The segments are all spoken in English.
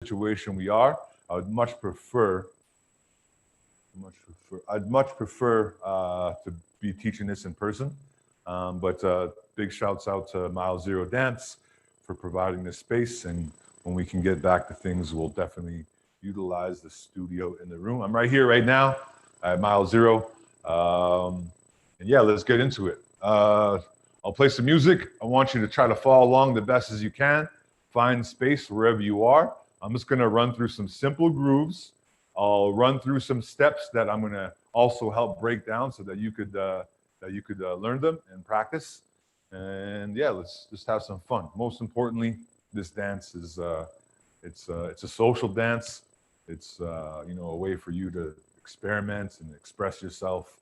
situation we are. I'd much prefer to be teaching this in person. But big shouts out to Mile Zero Dance for providing this space. And when we can get back to things, we'll definitely utilize the studio in the room. I'm right here right now at Mile Zero. And yeah, let's get into it. I'll play some music. I want you to try to follow along the best as you can. Find space wherever you are. I'm just gonna run through some simple grooves. I'll run through some steps that I'm gonna also help break down so that you could learn them and practice. And yeah, let's just have some fun. Most importantly, this dance is it's a social dance. It's a way for you to experiment and express yourself.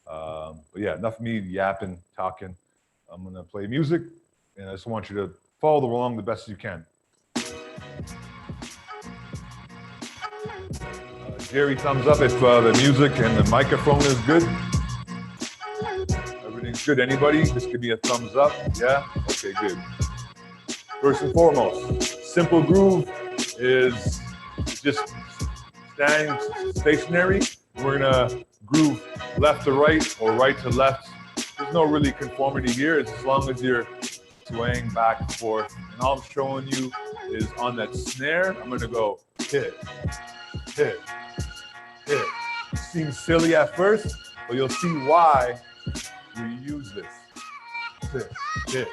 But yeah, enough of me yapping, talking. I'm gonna play music, and I just want you to follow along the best you can. Jerry, thumbs up if the music and the microphone is good. Everything's good. Anybody? Just give me a thumbs up. Yeah? Okay, good. First and foremost, simple groove is just staying stationary. We're gonna groove left to right or right to left. There's no really conformity here. It's as long as you're swaying back and forth. And all I'm showing you is on that snare, I'm gonna go hit, hit, hit. It seems silly at first, but you'll see why we use this. Hit, hit,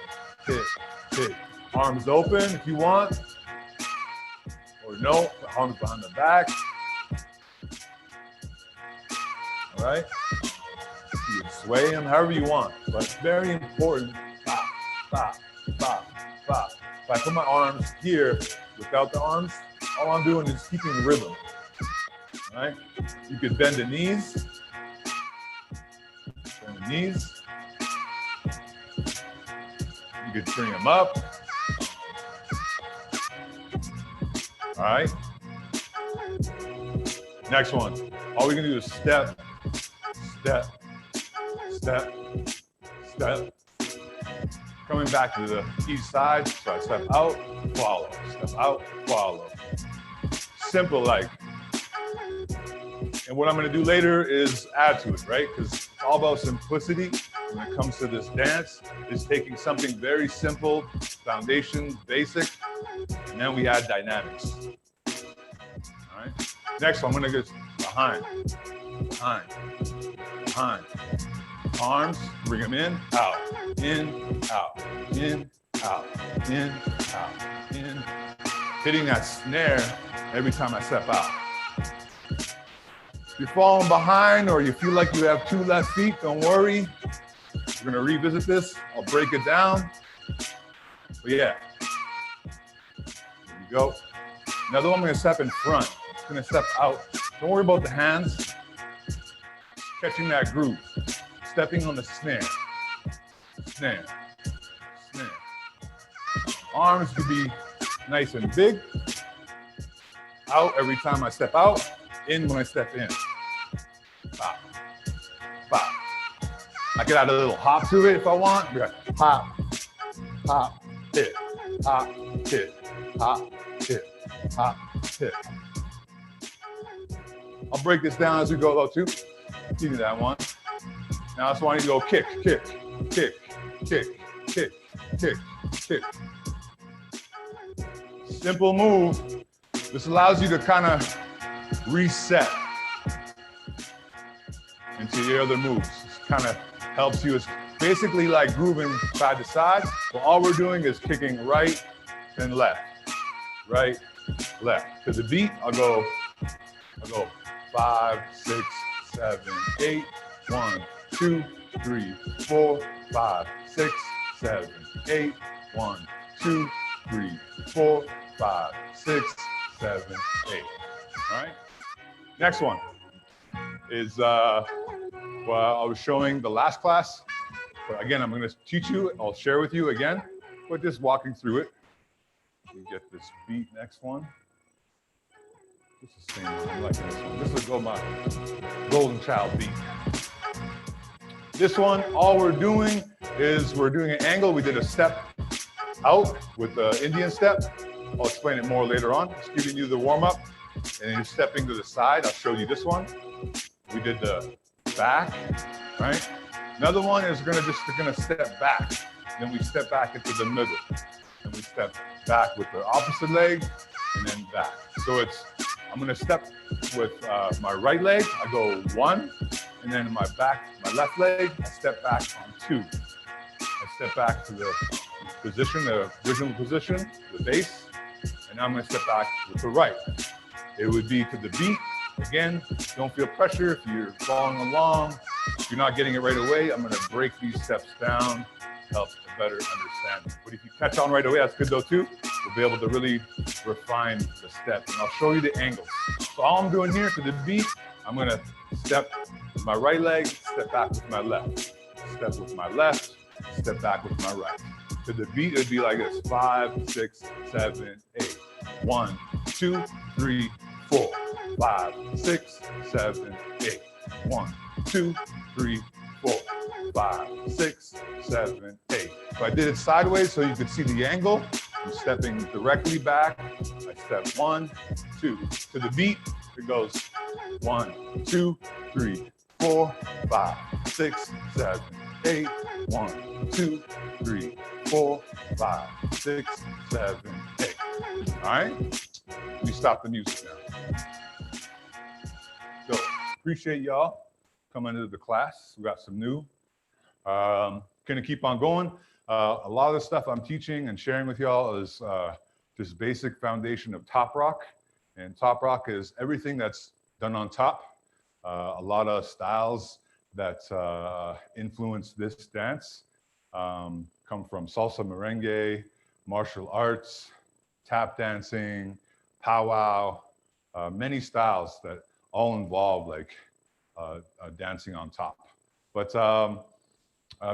hit, hit. Arms open if you want, or no, the arms behind the back. All right? You can sway them however you want, but it's very important. Bop, bop, bop, bop. If I put my arms here without the arms, all I'm doing is keeping rhythm. All right? You could bend the knees. Bend the knees. You could bring them up. All right? Next one. All we're gonna do is step, step, step, step. Coming back to the east side, so I step out, follow, step out, follow. Simple like. And what I'm gonna do later is add to it, right? Because it's all about simplicity when it comes to this dance. It's taking something very simple, foundation, basic, and then we add dynamics. All right? Next one, I'm gonna go behind, behind, behind. Arms, bring them in, out, in, out, in, out, in, out, in. Hitting that snare every time I step out. If you're falling behind or you feel like you have two left feet, don't worry. We're gonna revisit this. I'll break it down. But yeah, there you go. Another one, I'm gonna step in front. I'm gonna step out. Don't worry about the hands. Catching that groove. Stepping on the snare. Snare. Snare. Arms could be nice and big. Out every time I step out. In when I step in. Pop. Pop. I could add a little hop to it if I want. Be like, hop. Hop. Hit. Hop. Hit. Hop. Hit. Hop. Hit. I'll break this down as we go though too. Give me that one. Now I just want you to go kick, kick, kick, kick, kick, kick, kick. Simple move. This allows you to kind of reset into your other moves. This kind of helps you. It's basically like grooving side to side, but all we're doing is kicking right and left, right, left. To the beat, I'll go 5, 6, 7, 8, 1, 2, 3, 4, 5, 6, 7, 8, 1, 2, 3, 4, 5, 6, 7, 8. All right. Next one is well, I was showing the last class, but again, I'm going to teach you. I'll share with you again, but just walking through it. We get this beat. Next one. This is the same one. I'm liking this one. This will go my golden child beat. This one, all we're doing is we're doing an angle. We did a step out with the Indian step. I'll explain it more later on. Just giving you the warm up, and you're stepping to the side. I'll show you this one. We did the back, right? Another one is we're gonna step back. Then we step back into the middle. And we step back with the opposite leg, and then back. So I'm gonna step with my right leg. I go 1, and then my left leg, I step back on 2. I step back to the position, the original position, the base, and now I'm gonna step back with the right. It would be to the beat. Again, don't feel pressure if you're following along. If you're not getting it right away, I'm gonna break these steps down to help a better understanding. But if you catch on right away, that's good though too. We'll be able to really refine the steps. And I'll show you the angles. So all I'm doing here to the beat, I'm gonna step with my right leg, step back with my left. Step with my left, step back with my right. To the beat, it'd be like this: 5, 6, 7, 8. 1, 2, 3, 4. 5, 6, 7, 8. 1, 2, 3, 4. 5, 6, 7, 8. So I did it sideways so you could see the angle. I'm stepping directly back. I step 1, 2. To the beat, it goes 1, 2, 3, 4, 5, 6, 7, 8. 1, 2, 3, 4, 5, 6, 7, 8. All right? Let me stop the music now. So appreciate y'all coming into the class. We got some new. Gonna keep on going. A lot of the stuff I'm teaching and sharing with y'all is just basic foundation of top rock. And top rock is everything that's done on top. A lot of styles that influence this dance come from salsa, merengue, martial arts, tap dancing, powwow, many styles that all involve like dancing on top. But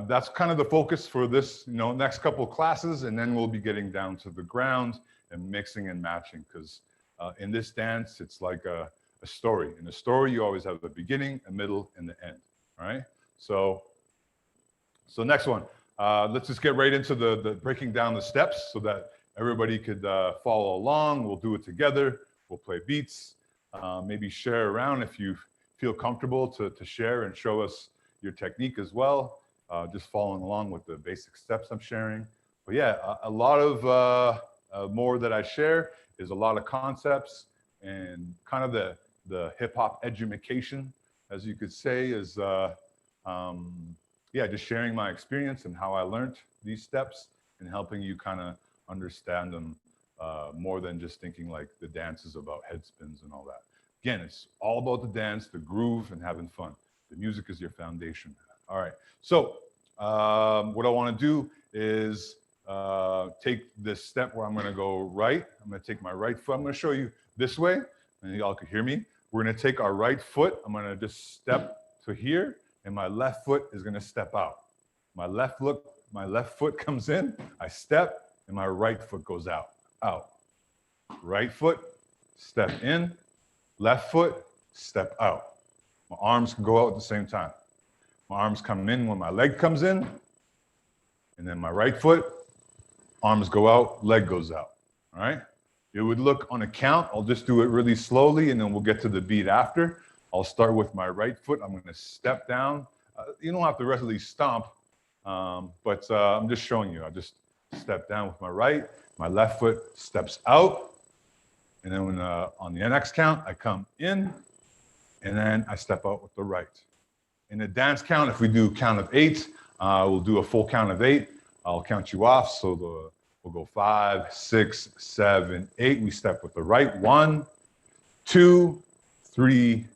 that's kind of the focus for this, next couple of classes, and then we'll be getting down to the ground and mixing and matching, because in this dance, it's like a story. In a story, you always have a beginning, a middle, and the end, all right? So next one, let's just get right into the breaking down the steps so that everybody could follow along. We'll do it together. We'll play beats, maybe share around if you feel comfortable to share and show us your technique as well. Just following along with the basic steps I'm sharing. But yeah, a lot of more that I share is a lot of concepts, and kind of the hip hop education, as you could say, is yeah, just sharing my experience and how I learned these steps and helping you kind of understand them more than just thinking like the dance is about head spins and all that. Again, it's all about the dance, the groove, and having fun. The music is your foundation. All right, so what I want to do is take this step where I'm going to go right. I'm going to take my right foot. I'm going to show you this way, and y'all can hear me. We're going to take our right foot. I'm going to just step to here, and my left foot is going to step out. My left foot comes in, I step, and my right foot goes out. Right foot, step in, left foot, step out. My arms can go out at the same time. My arms come in when my leg comes in, and then my right foot, arms go out, leg goes out, all right? It would look on a count. I'll just do it really slowly, and then we'll get to the beat after. I'll start with my right foot. I'm gonna step down. You don't have to really stomp, but I'm just showing you. I just step down with my right. My left foot steps out, and then when, on the next count, I come in, and then I step out with the right. In the dance count, if we do count of 8, we'll do a full count of 8. I'll count you off, so we'll go 5, 6, 7, 8. We step with the right. 1, 2, 3,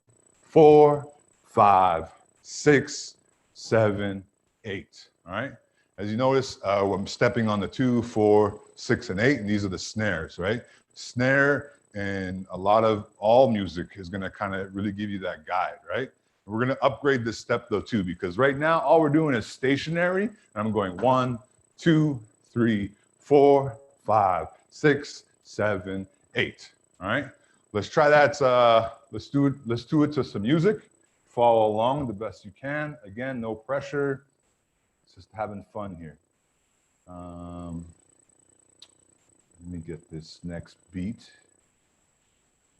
4, 5, 6, 7, 8. All right. As you notice, I'm stepping on the 2, 4, 6, and 8, and these are the snares, right? Snare and all music is going to kind of really give you that guide, right? We're going to upgrade this step though too, because right now all we're doing is stationary, and I'm going 1, 2, 3, 4, 5, 6, 7, 8. All right. Let's try that. Let's do it to some music. Follow along the best you can. Again, no pressure. It's just having fun here. Let me get this next beat.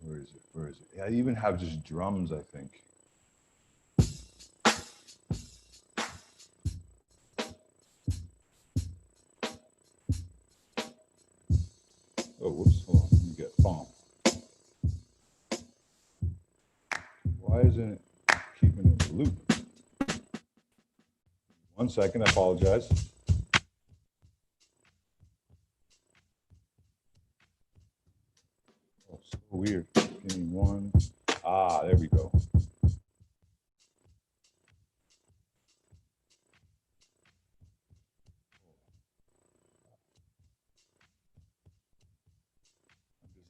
Where is it? Where is it? Yeah, I even have just drums, I think. Oh, whoops, hold on, let me get bomb. Why isn't it keeping it in the loop? 1 second, I apologize. Oh, so weird. Give me one. Ah, there we go.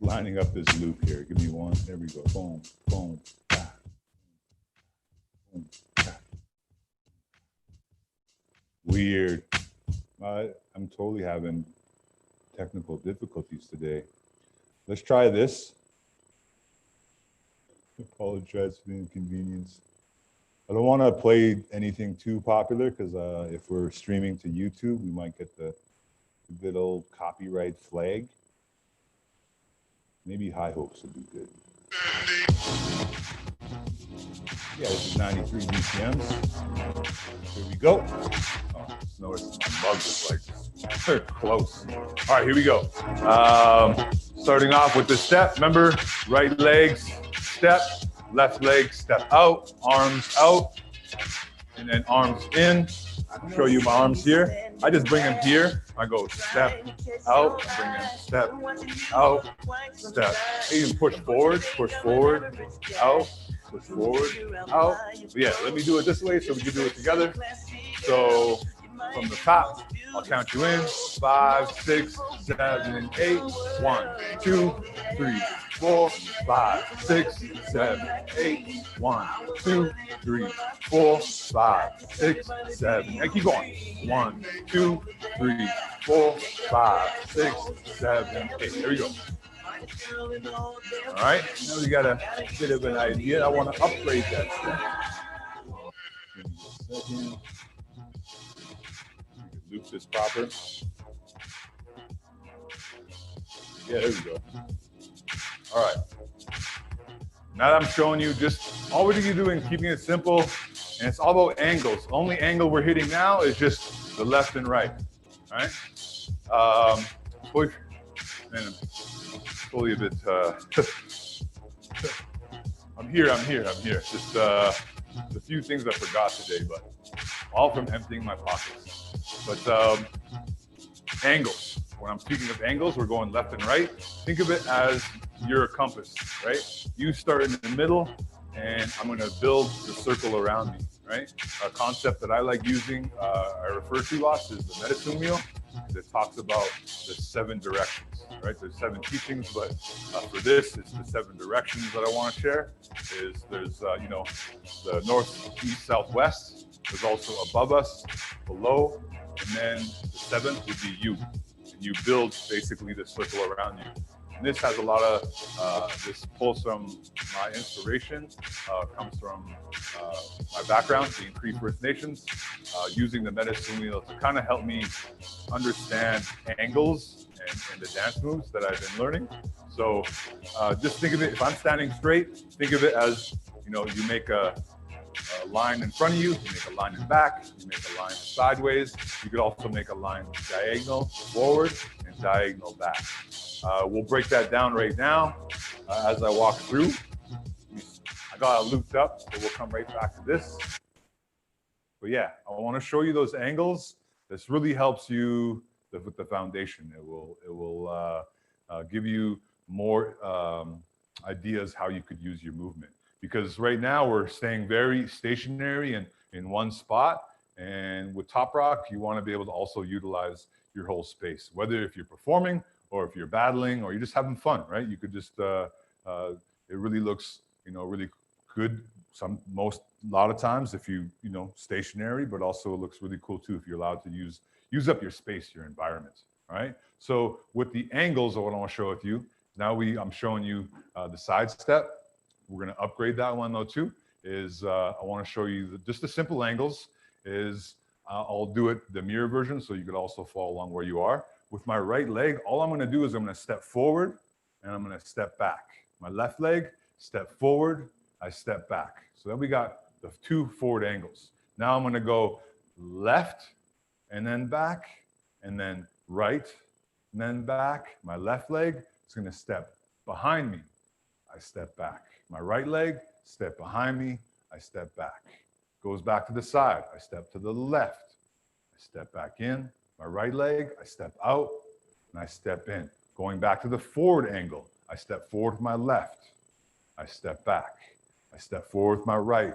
Lining up this loop here. Give me one. There we go. Boom, boom, ah, boom, ah. Weird. I'm totally having technical difficulties today. Let's try this. Apologize for the inconvenience. I don't want to play anything too popular because if we're streaming to YouTube, we might get the good old copyright flag. Maybe High Hopes would be good. Yeah, this is 93 BPMs. Here we go. Oh, just noticed my mug is like close. All right, here we go. Starting off with the step. Remember, right leg, step, left leg, step out, arms out, and then arms in. I'll show you my arms here. I just bring them here. I go step out, bring them step out, step. I even push forward, out, push forward, out. But yeah, let me do it this way so we can do it together. So from the top, I'll count you in. 5, 6, 7, 8. 1, 2, 3, 4, 5, 6, 7, 8. 1, 2, 3, 4, 5, 6, 7. And keep going. 1, 2, 3, 4, 5, 6, 7, 8. There we go. All right. Now we got a bit of an idea. I want to upgrade that step. Give me a second. Loop this proper. Yeah, there we go. All right. Now that I'm showing you, just all we're doing, keeping it simple, and it's all about angles. The only angle we're hitting now is just the left and right. All right. Push. Man, I'm totally a bit. I'm here. Just a few things I forgot today, but all from emptying my pockets. But angles. When I'm speaking of angles, we're going left and right. Think of it as your compass, right? You start in the middle, and I'm going to build the circle around me, right? A concept that I like using, I refer to lots, is the medicine wheel. That talks about the 7 directions, right? There's 7 teachings, but for this, it's the 7 directions that I want to share. There's you know, the north, east, south, west. There's also above us, below, and then the 7th would be you. And you build basically the circle around you. And this has a lot of, this pulls from my inspiration, comes from my background, being Cree First Nations, using the medicine wheel to kind of help me understand angles and the dance moves that I've been learning. So just think of it, if I'm standing straight, think of it as, you know, you make a line in front of you, you make a line in back, you make a line sideways. You could also make a line diagonal forward and diagonal back. We'll break that down right now as I walk through. I got it looped up, so we'll come right back to this. But yeah, I want to show you those angles. This really helps you with the foundation. It will give you more ideas how you could use your movement. Because right now we're staying very stationary and in one spot. And with Top Rock, you want to be able to also utilize your whole space, whether if you're performing or if you're battling or you're just having fun, right? You could just, it really looks, you know, really good. A lot of times if you know, stationary, but also it looks really cool too if you're allowed to use up your space, your environment, right? So with the angles of what I want to show with you, now I'm showing you the side step. We're going to upgrade that one though too, is I want to show you just the simple angles is I'll do it the mirror version so you could also follow along where you are. with my right leg, all I'm gonna do is I'm gonna step forward and I'm gonna step back. My left leg, step forward, I step back. So then we got the 2 forward angles. Now I'm gonna go left and then back, and then right and then back. My left leg is gonna step behind me, I step back. My right leg, step behind me, I step back. Goes back to the side, I step to the left, I step back in. My right leg, I step out and I step in. Going back to the forward angle, I step forward with my left, I step back. I step forward with my right,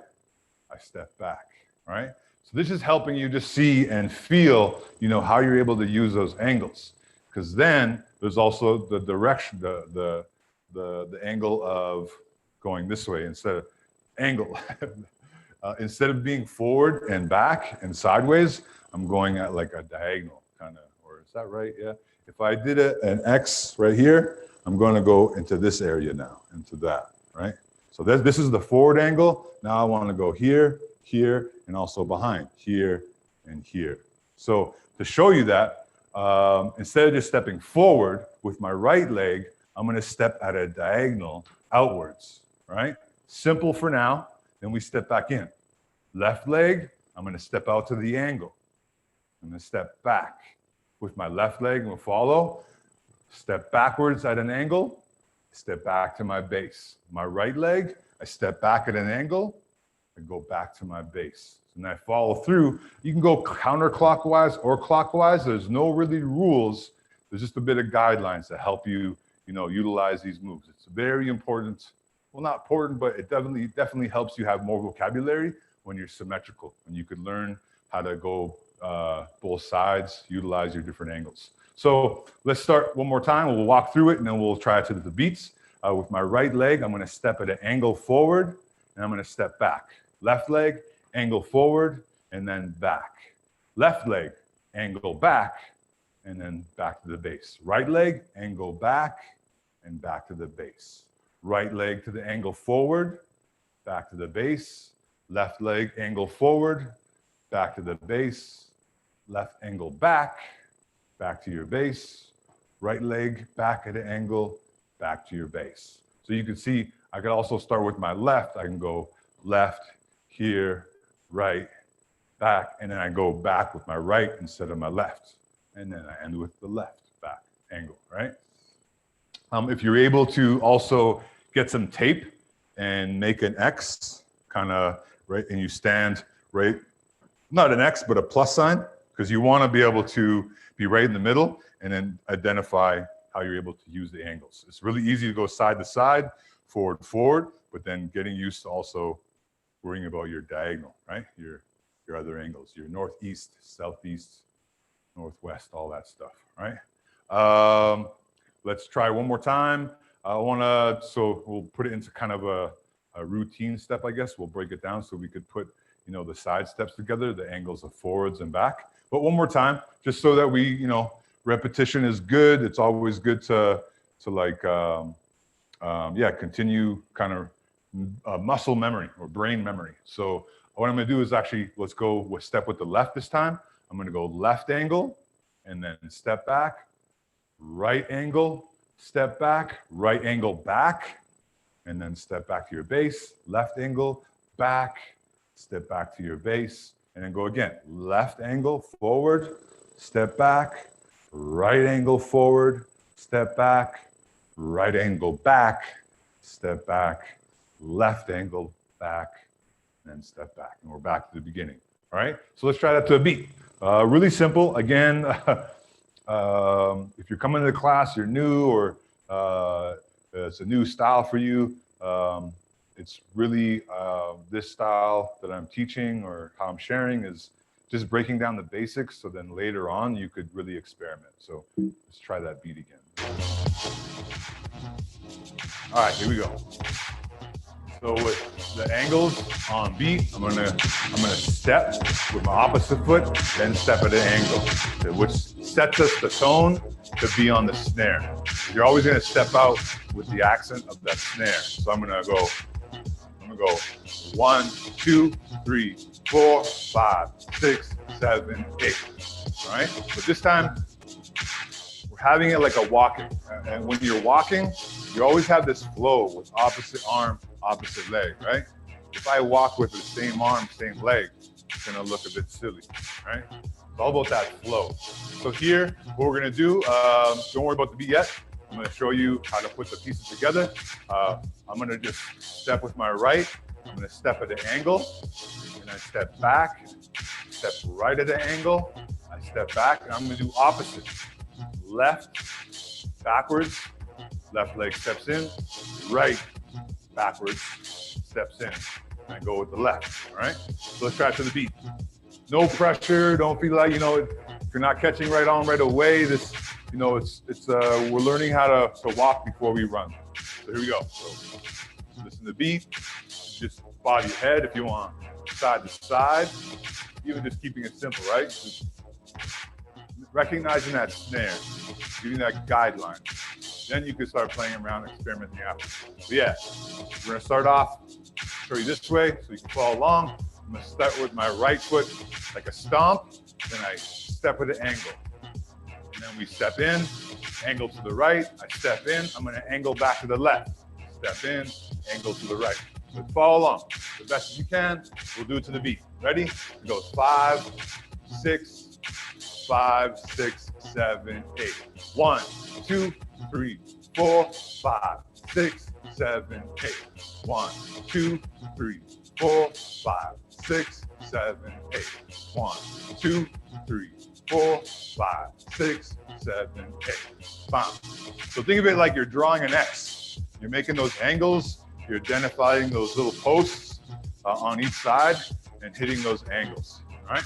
I step back, all right? So this is helping you just see and feel, you know, how you're able to use those angles. Because then there's also the direction, the angle of going this way instead of angle. Instead of being forward and back and sideways, I'm going at like a diagonal kind of, or is that right? Yeah. If I did an X right here, I'm going to go into this area now, into that, right? So this is the forward angle. Now I want to go here, here, and also behind, here and here. So to show you that, instead of just stepping forward with my right leg, I'm going to step at a diagonal outwards, right? Simple for now. Then we step back in. Left leg, I'm going to step out to the angle. I'm going to step back with my left leg and we'll follow. Step backwards at an angle, step back to my base. My right leg, I step back at an angle, I go back to my base. And I follow through. You can go counterclockwise or clockwise. There's no really rules. There's just a bit of guidelines to help you, you know, utilize these moves. It's very important. Well, not important, but it definitely helps you have more vocabulary when you're symmetrical, when you could learn how to go both sides, utilize your different angles. So let's start one more time. We'll walk through it and then we'll try it to the beats. With my right leg, I'm gonna step at an angle forward and I'm gonna step back. Left leg, angle forward and then back. Left leg, angle back and then back to the base. Right leg, angle back and back to the base. Right leg to the angle forward, back to the base. Left leg, angle forward, back to the base. Left angle back, back to your base. Right leg, back at an angle, back to your base. So you can see, I could also start with my left. I can go left, here, right, back, and then I go back with my right instead of my left. And then I end with the left back angle, right? If you're able to also get some tape and make an X, kind of, right, and you stand right, not an X, but a plus sign, because you want to be able to be right in the middle and then identify how you're able to use the angles. It's really easy to go side to side, forward to forward, but then getting used to also worrying about your diagonal, right? Your other angles, your northeast, southeast, northwest, all that stuff, right? Let's try one more time. So we'll put it into kind of a routine step, I guess. We'll break it down so we could put, you know, the side steps together, the angles of forwards and back. But one more time, just so that we, you know, repetition is good. It's always good to like, continue kind of muscle memory or brain memory. So what I'm gonna do is actually, let's go with step with the left this time. I'm gonna go left angle and then step back, right angle, step back, right angle back, and then step back to your base, left angle, back, step back to your base, and then go again. Left angle, forward, step back, right angle forward, step back, right angle back, step back, left angle back, and then step back. And we're back to the beginning, all right? So let's try that to a beat. Really simple. Again, if you're coming to the class, you're new, or it's a new style for you, it's really this style that I'm teaching or how I'm sharing is just breaking down the basics, so then later on you could really experiment. So let's try that beat again. All right, here we go. So with the angles on beat, I'm gonna step with my opposite foot, then step at an angle, which sets us the tone to be on the snare. You're always gonna step out with the accent of that snare. So I'm gonna go 1, 2, 3, 4, 5, 6, 7, 8. All right, but this time having it like a walking. And when you're walking, you always have this flow with opposite arm, opposite leg, right? If I walk with the same arm, same leg, it's gonna look a bit silly, right? It's all about that flow. So here, what we're gonna do, don't worry about the beat yet. I'm gonna show you how to put the pieces together. I'm gonna just step with my right. I'm gonna step at an angle, and I step back, step right at an angle, I step back, and I'm gonna do opposite. Left, backwards, left leg steps in, right, backwards, steps in. And I go with the left, all right? So let's try it to the beat. No pressure, don't feel like, if you're not catching right on right away, this, we're learning how to walk before we run. So here we go. So listen to the beat, just bob your head if you want, side to side, even just keeping it simple, right? Just recognizing that snare, giving that guideline. Then you can start playing around, experimenting after. But yeah, we're gonna start off, show you this way so you can follow along. I'm gonna start with my right foot like a stomp, then I step with an angle. And then we step in, angle to the right, I step in, I'm gonna angle back to the left. Step in, angle to the right. So follow along, the best as you can. We'll do it to the beat. Ready? It goes 5, 6, 5, 6, 7, 8. 1, 2, 3, 4, 5, 6, 7, 8. 1, 2, 3, 4, 5, 6, 7, 8. 1, 2, 3, 4, 5, 6, 7, 8. Bam. So think of it like you're drawing an X. You're making those angles. You're identifying those little posts on each side and hitting those angles. All right?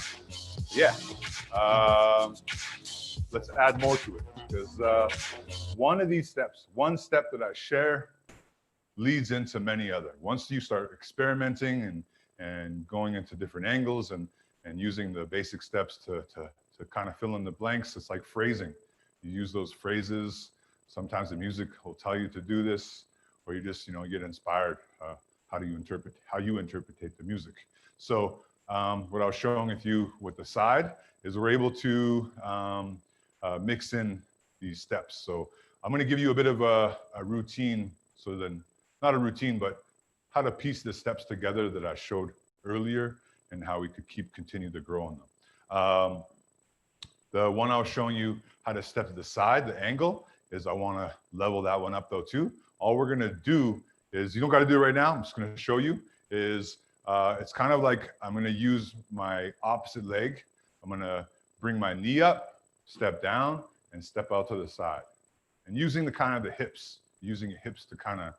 Yeah. Let's add more to it because one of these steps, one step that I share leads into many other. Once you start experimenting and going into different angles and using the basic steps to kind of fill in the blanks, it's like phrasing. You use those phrases. Sometimes the music will tell you to do this, or you just get inspired. How you interpret the music. So what I was showing with you with the side is we're able to mix in these steps. So I'm going to give you a bit of a routine. So then, not a routine, but how to piece the steps together that I showed earlier and how we could continue to grow on them. The one I was showing you how to step to the side, the angle, is I want to level that one up though too. All we're going to do is, you don't got to do it right now, I'm just going to show you, is it's kind of like I'm going to use my opposite leg. I'm going to bring my knee up, step down, and step out to the side. And using the kind of the hips, using your hips to kind of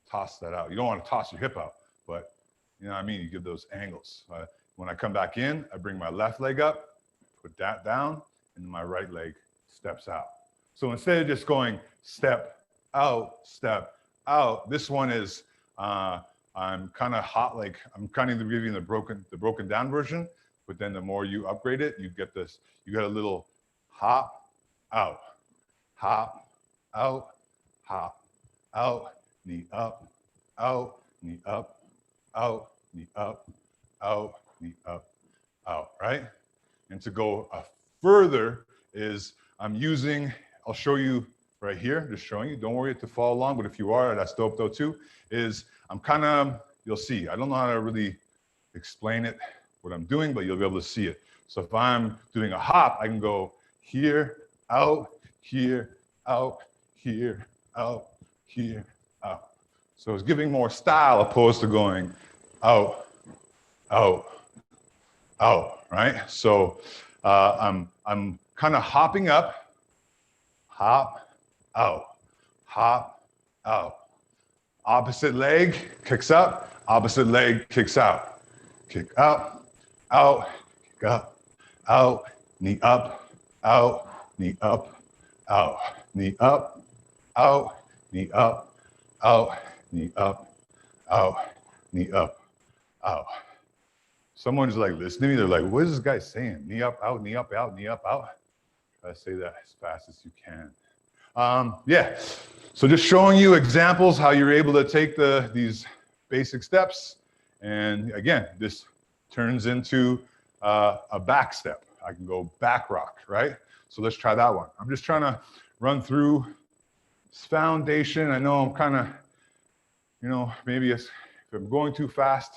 toss that out. You don't want to toss your hip out, but you know what I mean? You give those angles. When I come back in, I bring my left leg up, put that down, and my right leg steps out. So instead of just going step out, this one is, I'm kind of hot, like I'm kind of giving the broken down version, but then the more you upgrade it, you get this, you get a little hop, out, hop, out, hop, out, knee up, knee up, knee up, knee up, out, right? And to go further is I'm using, I'll show you right here, just showing you, don't worry to follow along, but if you are, that's dope though too, is I'm kind of, you'll see, I don't know how to really explain it, what I'm doing, but you'll be able to see it. So if I'm doing a hop, I can go here, out, here, out, here, out, here, out. So it's giving more style opposed to going out, out, out, right? So I'm kind of hopping up, hop, out, hop, out. Opposite leg kicks up, opposite leg kicks out. Kick up, out, kick up, out, knee up, out, knee up, out, knee up, out, knee up, out, knee up, out, knee up, out. Someone's like listening to me, they're like, what is this guy saying? Knee up, out, knee up, out, knee up, out. Try to say that as fast as you can. Yeah, so just showing you examples how you're able to take these basic steps. And again, this turns into a back step. I can go back rock, right? So let's try that one. I'm just trying to run through this foundation. I know I'm kind of, you know, maybe if I'm going too fast,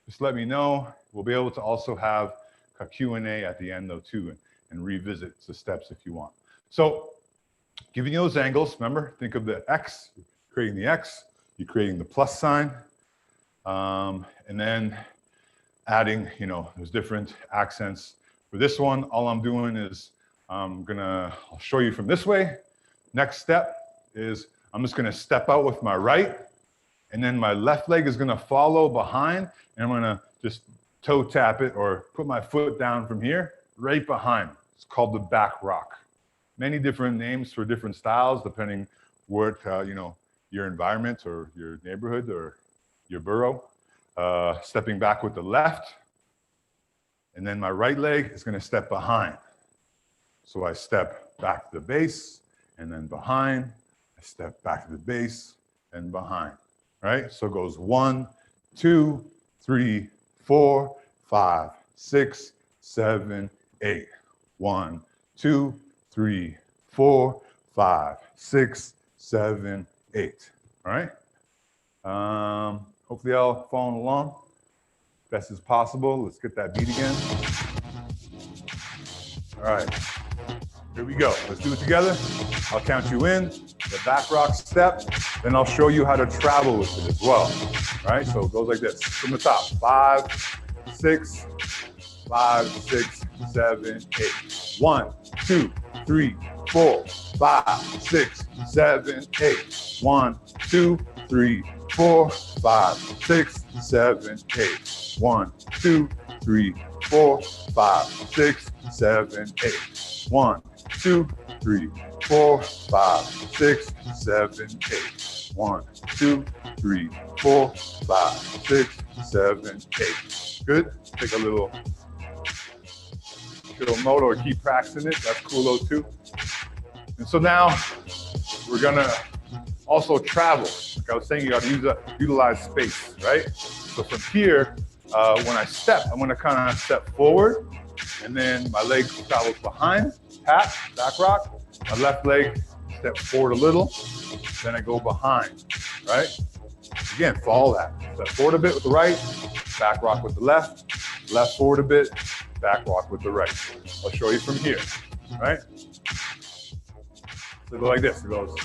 just let me know. We'll be able to also have a Q&A at the end though too, and revisit the steps if you want. So giving you those angles, remember, think of the X, creating the X, you're creating the plus sign, and then adding, you know, those different accents. For this one, all I'm doing is I'll show you from this way. Next step is I'm just gonna step out with my right, and then my left leg is gonna follow behind, and I'm gonna just toe tap it or put my foot down from here, right behind. It's called the back rock. Many different names for different styles, depending what, you know, your environment or your neighborhood or your borough. Stepping back with the left, and then my right leg is gonna step behind. So I step back to the base, and then behind, I step back to the base, and behind, right? So it goes 1, 2, 3, 4, 5, 6, 7, 8. 1, 2, 3, 4, 5, 6, 7, 8. All right? Hopefully y'all following along best as possible. Let's get that beat again. All right, here we go. Let's do it together. I'll count you in, the back rock step, then I'll show you how to travel with it as well. All right, so it goes like this from the top. 5, 6, 5, 6, 7, 8. 1, 2, 3, 4, 5, 6, 7, 8. 1, 2, 3, 4, 5, 6, 7, 8. 1, 2, 3, 4, 5, 6, 7, 8. 1, 2, 3, 4, 5, 6, 7, 8. 1, 2, 3, 4, 5, 6, 7, 8. Good. Take a little mode or keep practicing it. That's cool though too. And so now we're gonna also travel. Like I was saying, you gotta utilize space, right? So from here, when I step, I'm gonna kind of step forward, and then my leg travels behind, tap, back rock. My left leg steps forward a little, then I go behind, right? Again, follow that. Step forward a bit with the right, back rock with the left forward a bit, back rock with the right. I'll show you from here, right? So it goes like this. It goes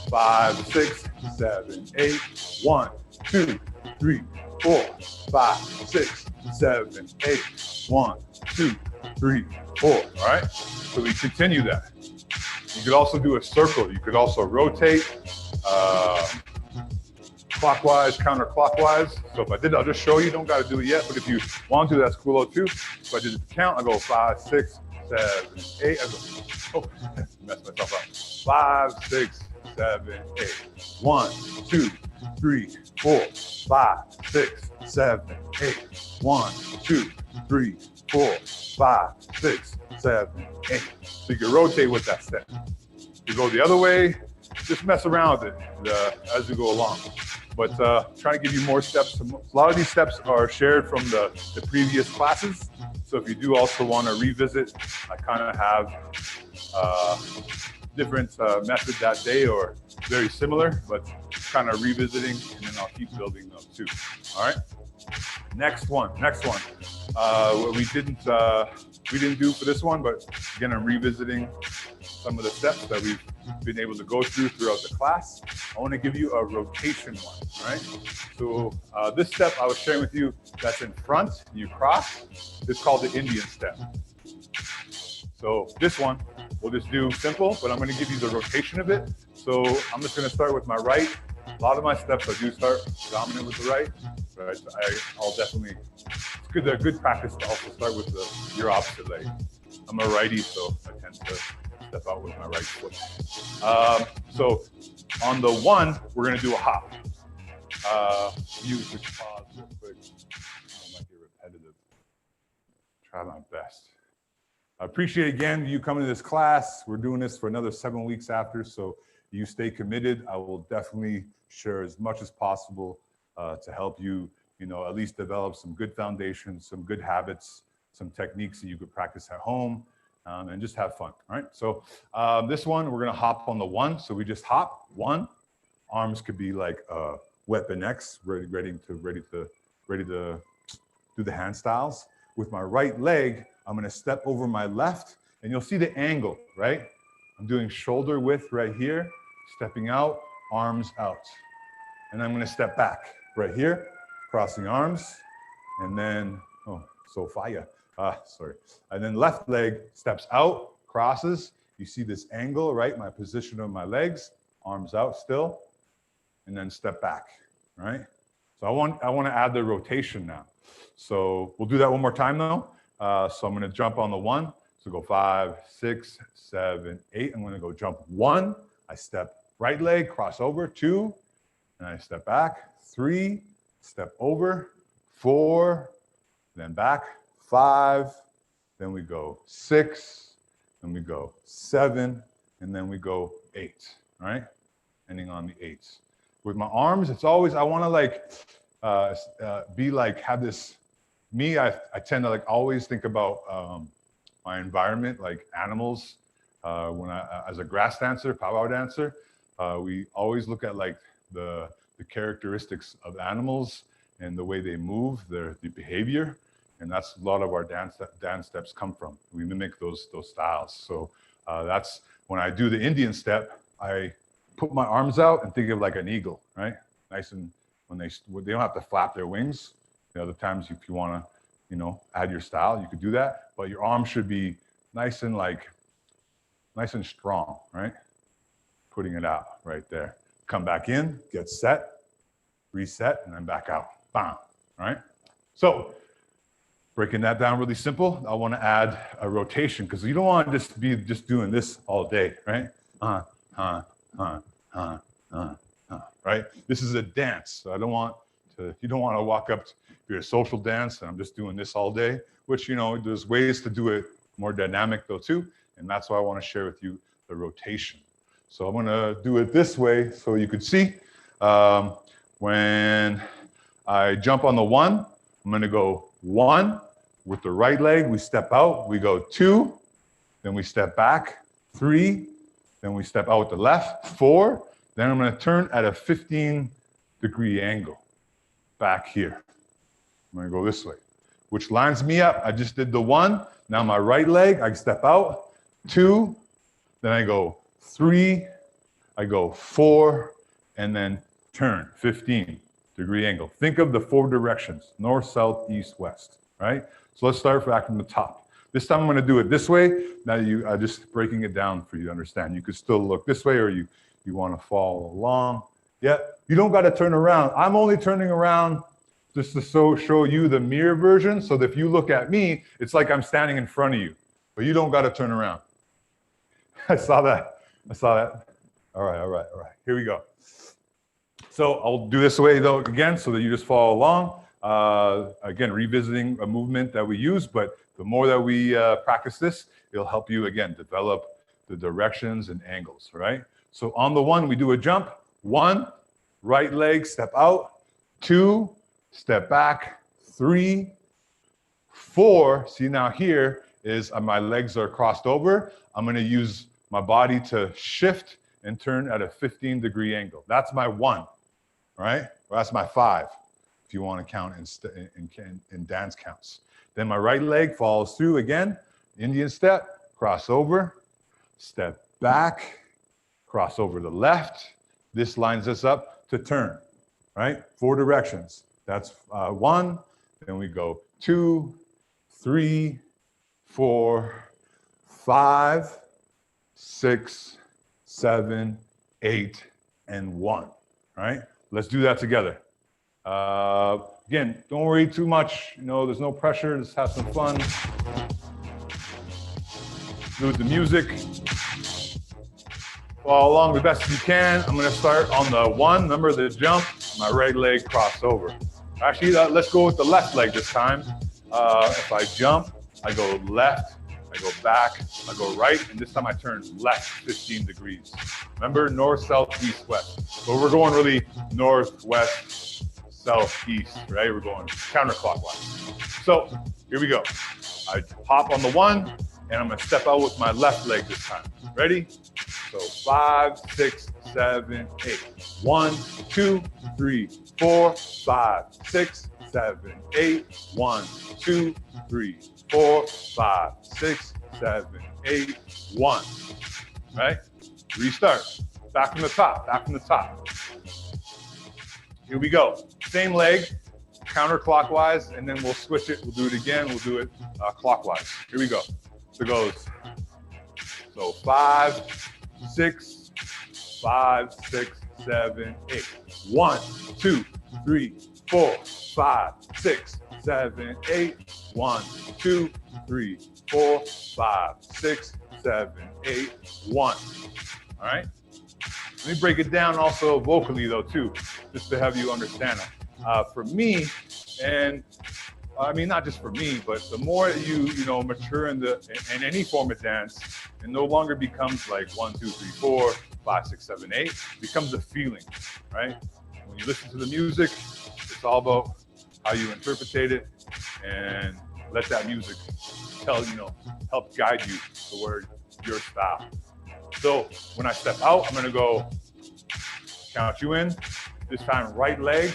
5, 6, 7, 8. 1, 2, 3, 4, 5, 6, 7, 8. 1, 2, 3, 4. All right. So we continue that. You could also do a circle. You could also rotate clockwise, counterclockwise. So if I did, I'll just show you. Don't got to do it yet. But if you want to, that's cool too. If I did the count, I go 5, 6, 7, 8. I go, oh, messed myself up. 5, 6, 7, 8. 1, 2, 3, 4, 5, 6, 7, 8. 1, 2, 3, 4, 5, 6, 7, 8. So you can rotate with that step. You go the other way, just mess around with it as you go along. But trying to give you more steps. A lot of these steps are shared from the previous classes. So if you do also want to revisit, I kind of have different methods that day or very similar, but kind of revisiting, and then I'll keep building them too. All right. Next one. What we didn't do for this one, but again, I'm revisiting some of the steps that we've been able to go throughout the class. I want to give you a rotation one, right? So this step I was sharing with you, that's in front, you cross. It's called the Indian step. So this one, we'll just do simple, but I'm going to give you the rotation of it. So I'm just going to start with my right. A lot of my steps I do start dominant with the right, but I'll definitely, it's a good practice to also start with your opposite leg. I'm a righty, so I tend to step out with my right foot. So on the 1, we're going to do a hop. Use the pause real quick. I might be repetitive. Try my best. I appreciate again you coming to this class. We're doing this for another 7 weeks after, so you stay committed. I will definitely share as much as possible to help you, at least develop some good foundations, some good habits, some techniques that you could practice at home. and just have fun, all right? So this one, we're gonna hop on the one. So we just hop, one. Arms could be like weapon X, ready to do the hand styles. With my right leg, I'm gonna step over my left, and you'll see the angle, right? I'm doing shoulder width right here, stepping out, arms out. And I'm gonna step back right here, crossing arms, and then, oh, so fire. Sorry. And then left leg steps out, crosses. You see this angle, right? My position of my legs, arms out still, and then step back, right? So I want to add the rotation now. So we'll do that one more time though. So I'm gonna jump on the one. So go 5, 6, 7, 8. I'm gonna go jump 1. I step right leg, cross over, 2, and I step back, 3, step over, 4, then back, 5, then we go 6, then we go 7, and then we go 8, right? Ending on the 8s. With my arms, it's always, I wanna like, be like, have this, I tend to like always think about my environment, like animals. When as a grass dancer, powwow dancer, we always look at like the characteristics of animals and the way they move, the behavior, and that's a lot of our dance steps come from. We mimic those styles. So that's when I do the Indian step, I put my arms out and think of like an eagle, right? Nice, and when they don't have to flap their wings. The other times, if you want to, add your style, you could do that. But your arms should be nice and strong, right? Putting it out right there. Come back in, get set, reset, and then back out. Bam, right? So breaking that down really simple, I want to add a rotation because you don't want to just be doing this all day, right? Right? This is a dance. So you don't want to walk up to your social dance and I'm just doing this all day, which, there's ways to do it more dynamic though too. And that's why I want to share with you the rotation. So I'm going to do it this way so you could see. When I jump on the one, I'm going to go 1 with the right leg. We step out. We go 2. Then we step back. 3. Then we step out with the left. 4. Then I'm going to turn at a 15-degree angle back here. I'm going to go this way, which lines me up. I just did the 1. Now my right leg, I step out. 2. Then I go 3. I go 4. And then turn, 15-degree angle. Think of the 4 directions, north, south, east, west, right? So let's start back from the top. This time I'm gonna do it this way. Now I'm just breaking it down for you to understand. You could still look this way or you wanna follow along. Yeah, you don't gotta turn around. I'm only turning around just to show you the mirror version so that if you look at me, it's like I'm standing in front of you, but you don't gotta turn around. I saw that. All right. Here we go. So I'll do this way though again so that you just follow along. Again, revisiting a movement that we use, but the more that we practice this, it'll help you again develop the directions and angles, right? So on the 1, we do a jump. 1, right leg, step out. 2, step back. 3, 4, see now here is my legs are crossed over. I'm gonna use my body to shift and turn at a 15-degree angle. That's my 1. Right? Or that's my 5, if you want to count in dance counts. Then my right leg follows through again, Indian step, cross over, step back, cross over the left. This lines us up to turn, right? 4 directions. That's 1, then we go 2, 3, 4, 5, 6, 7, 8, and 1, right? Let's do that together. Again, don't worry too much. There's no pressure. Just have some fun. Do with the music. Follow along the best you can. I'm gonna start on the 1. Remember the jump. My right leg cross over. Actually, let's go with the left leg this time. If I jump, I go left. I go back, I go right, and this time I turn left 15 degrees. Remember, north, south, east, west. But we're going really north, west, south, east, right? We're going counterclockwise. So here we go. I hop on the 1, and I'm gonna step out with my left leg this time. Ready? So 5, 6, 7, 8. 1, 2, 3, 4, 5, 6, 7, 8. 1, 2, 3, 4, 5, 6, 7, 8. 1. Right? Restart. Back from the top, back from the top. Here we go. Same leg, counterclockwise, and then we'll switch it. We'll do it again. We'll do it clockwise. Here we go. So it goes. So 5, 6, 5, 6, 7, 8. 1, 2, 3, 4, 5, 6, 7, 8. 1, 2, 3, 4, 5, 6, 7, 8. 1. All right. Let me break it down also vocally though too, just to have you understand it. For me, and I mean not just for me, but the more you mature in in any form of dance, it no longer becomes like 1, 2, 3, 4, 5, 6, 7, 8. It becomes a feeling, right? When you listen to the music, it's all about how you interpretate it and let that music help guide you toward your style. So when I step out, I'm gonna go count you in. This time, right leg,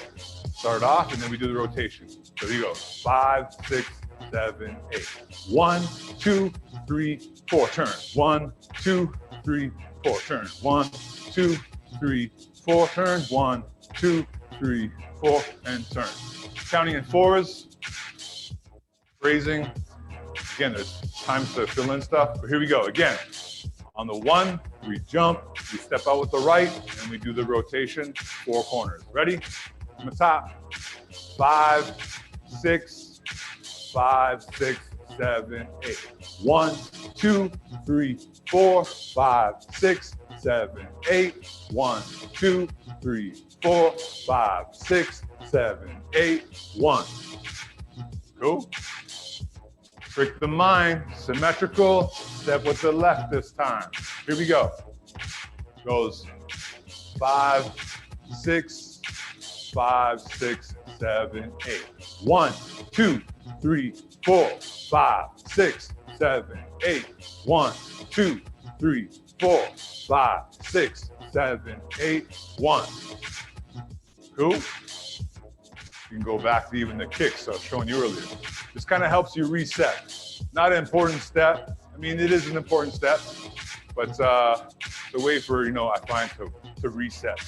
start off, and then we do the rotation. So here you go, 5, 6, 7, 8. 1, 2, 3, 4, turn. 1, 2, 3, 4, turn. 1, 2, 3, 4, turn. 1, 2, 3, 4, and turn. Counting in fours, phrasing. Again, there's times to fill in stuff, but here we go. Again, on the 1, we jump, we step out with the right, and we do the rotation, 4 corners. Ready? From the top, 5, 6, 5, 6, 7, 8. 1, 2, 3, 4, 5, 6, 7, 8. 1, 2, 3, 4, 5, 6, 7, 8. 1. Cool? Trick the mind, symmetrical, step with the left this time. Here we go. Goes 5, 6, 5, 6, 7, 8. 1, 2, 3, 4, 5, 6, 7, 8. 1, 2, 3, 4, 5, 6, 7, 8. 1. Cool? You can go back to even the kicks I was showing you earlier. This kind of helps you reset. Not an important step. I mean, it is an important step, but it's a way for, I find to reset.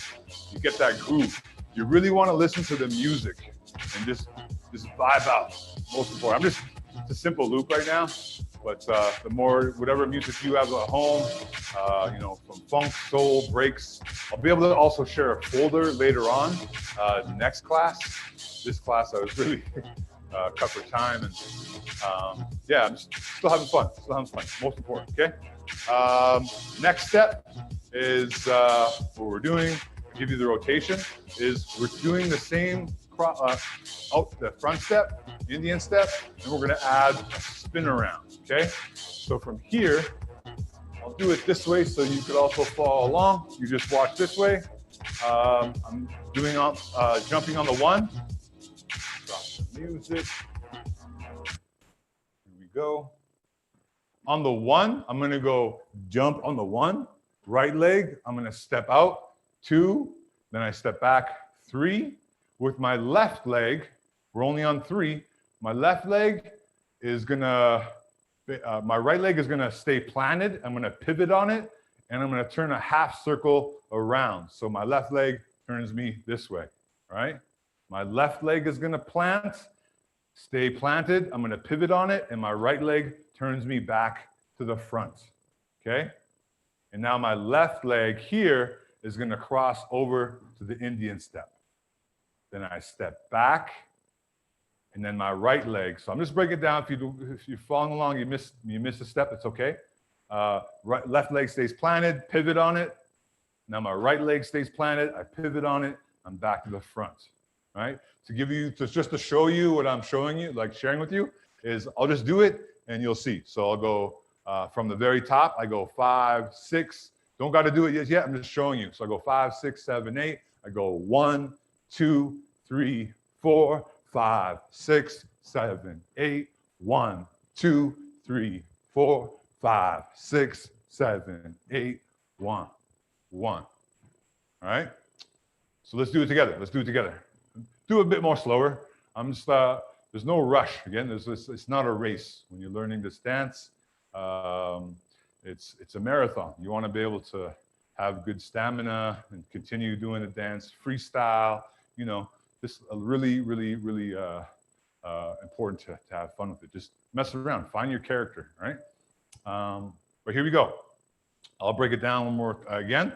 You get that groove. You really want to listen to the music and just vibe out. Most important. It's a simple loop right now, but the more, whatever music you have at home, from funk, soul, breaks, I'll be able to also share a folder later on, next class. This class I was really cut for time, and yeah, I'm still having fun. Most important, okay? Next step is what we're doing. I'll give you the rotation. Is we're doing the same out the front step, Indian step, and we're gonna add a spin around, okay? So from here, I'll do it this way so you could also follow along. You just watch this way. I'm doing jumping on the 1. Stop the music. Here we go. On the 1, I'm gonna go jump on the 1, right leg, I'm gonna step out, 2, then I step back, 3. With my left leg, we're only on 3, my left leg is gonna, my right leg is gonna stay planted, I'm gonna pivot on it, and I'm gonna turn a half circle around. So my left leg turns me this way, all right? My left leg is gonna plant, stay planted, I'm gonna pivot on it, and my right leg turns me back to the front, okay? And now my left leg here is gonna cross over to the Indian step. Then I step back, and then my right leg. So I'm just breaking it down. If you're following along, you miss a step, it's okay. Left leg stays planted, pivot on it. Now my right leg stays planted, I pivot on it, I'm back to the front, right? Just to show you what I'm showing you, like sharing with you, is I'll just do it and you'll see. So I'll go from the very top, I go 5, 6, don't got to do it yet, I'm just showing you. So I go 5, 6, 7, 8, I go 1, 2, 3, 4, 5, 6, 7, 8, 1, 2, 3, 4, 5, 6, 7, 8, 1, 1. All right? So let's do it together. Let's do it together. Do it a bit more slower. I'm just, there's no rush. Again, it's not a race. When you're learning this dance, it's a marathon. You want to be able to have good stamina and continue doing the dance, freestyle. You know, this really, really, really important to have fun with it. Just mess around, find your character, right? But here we go. I'll break it down one more again.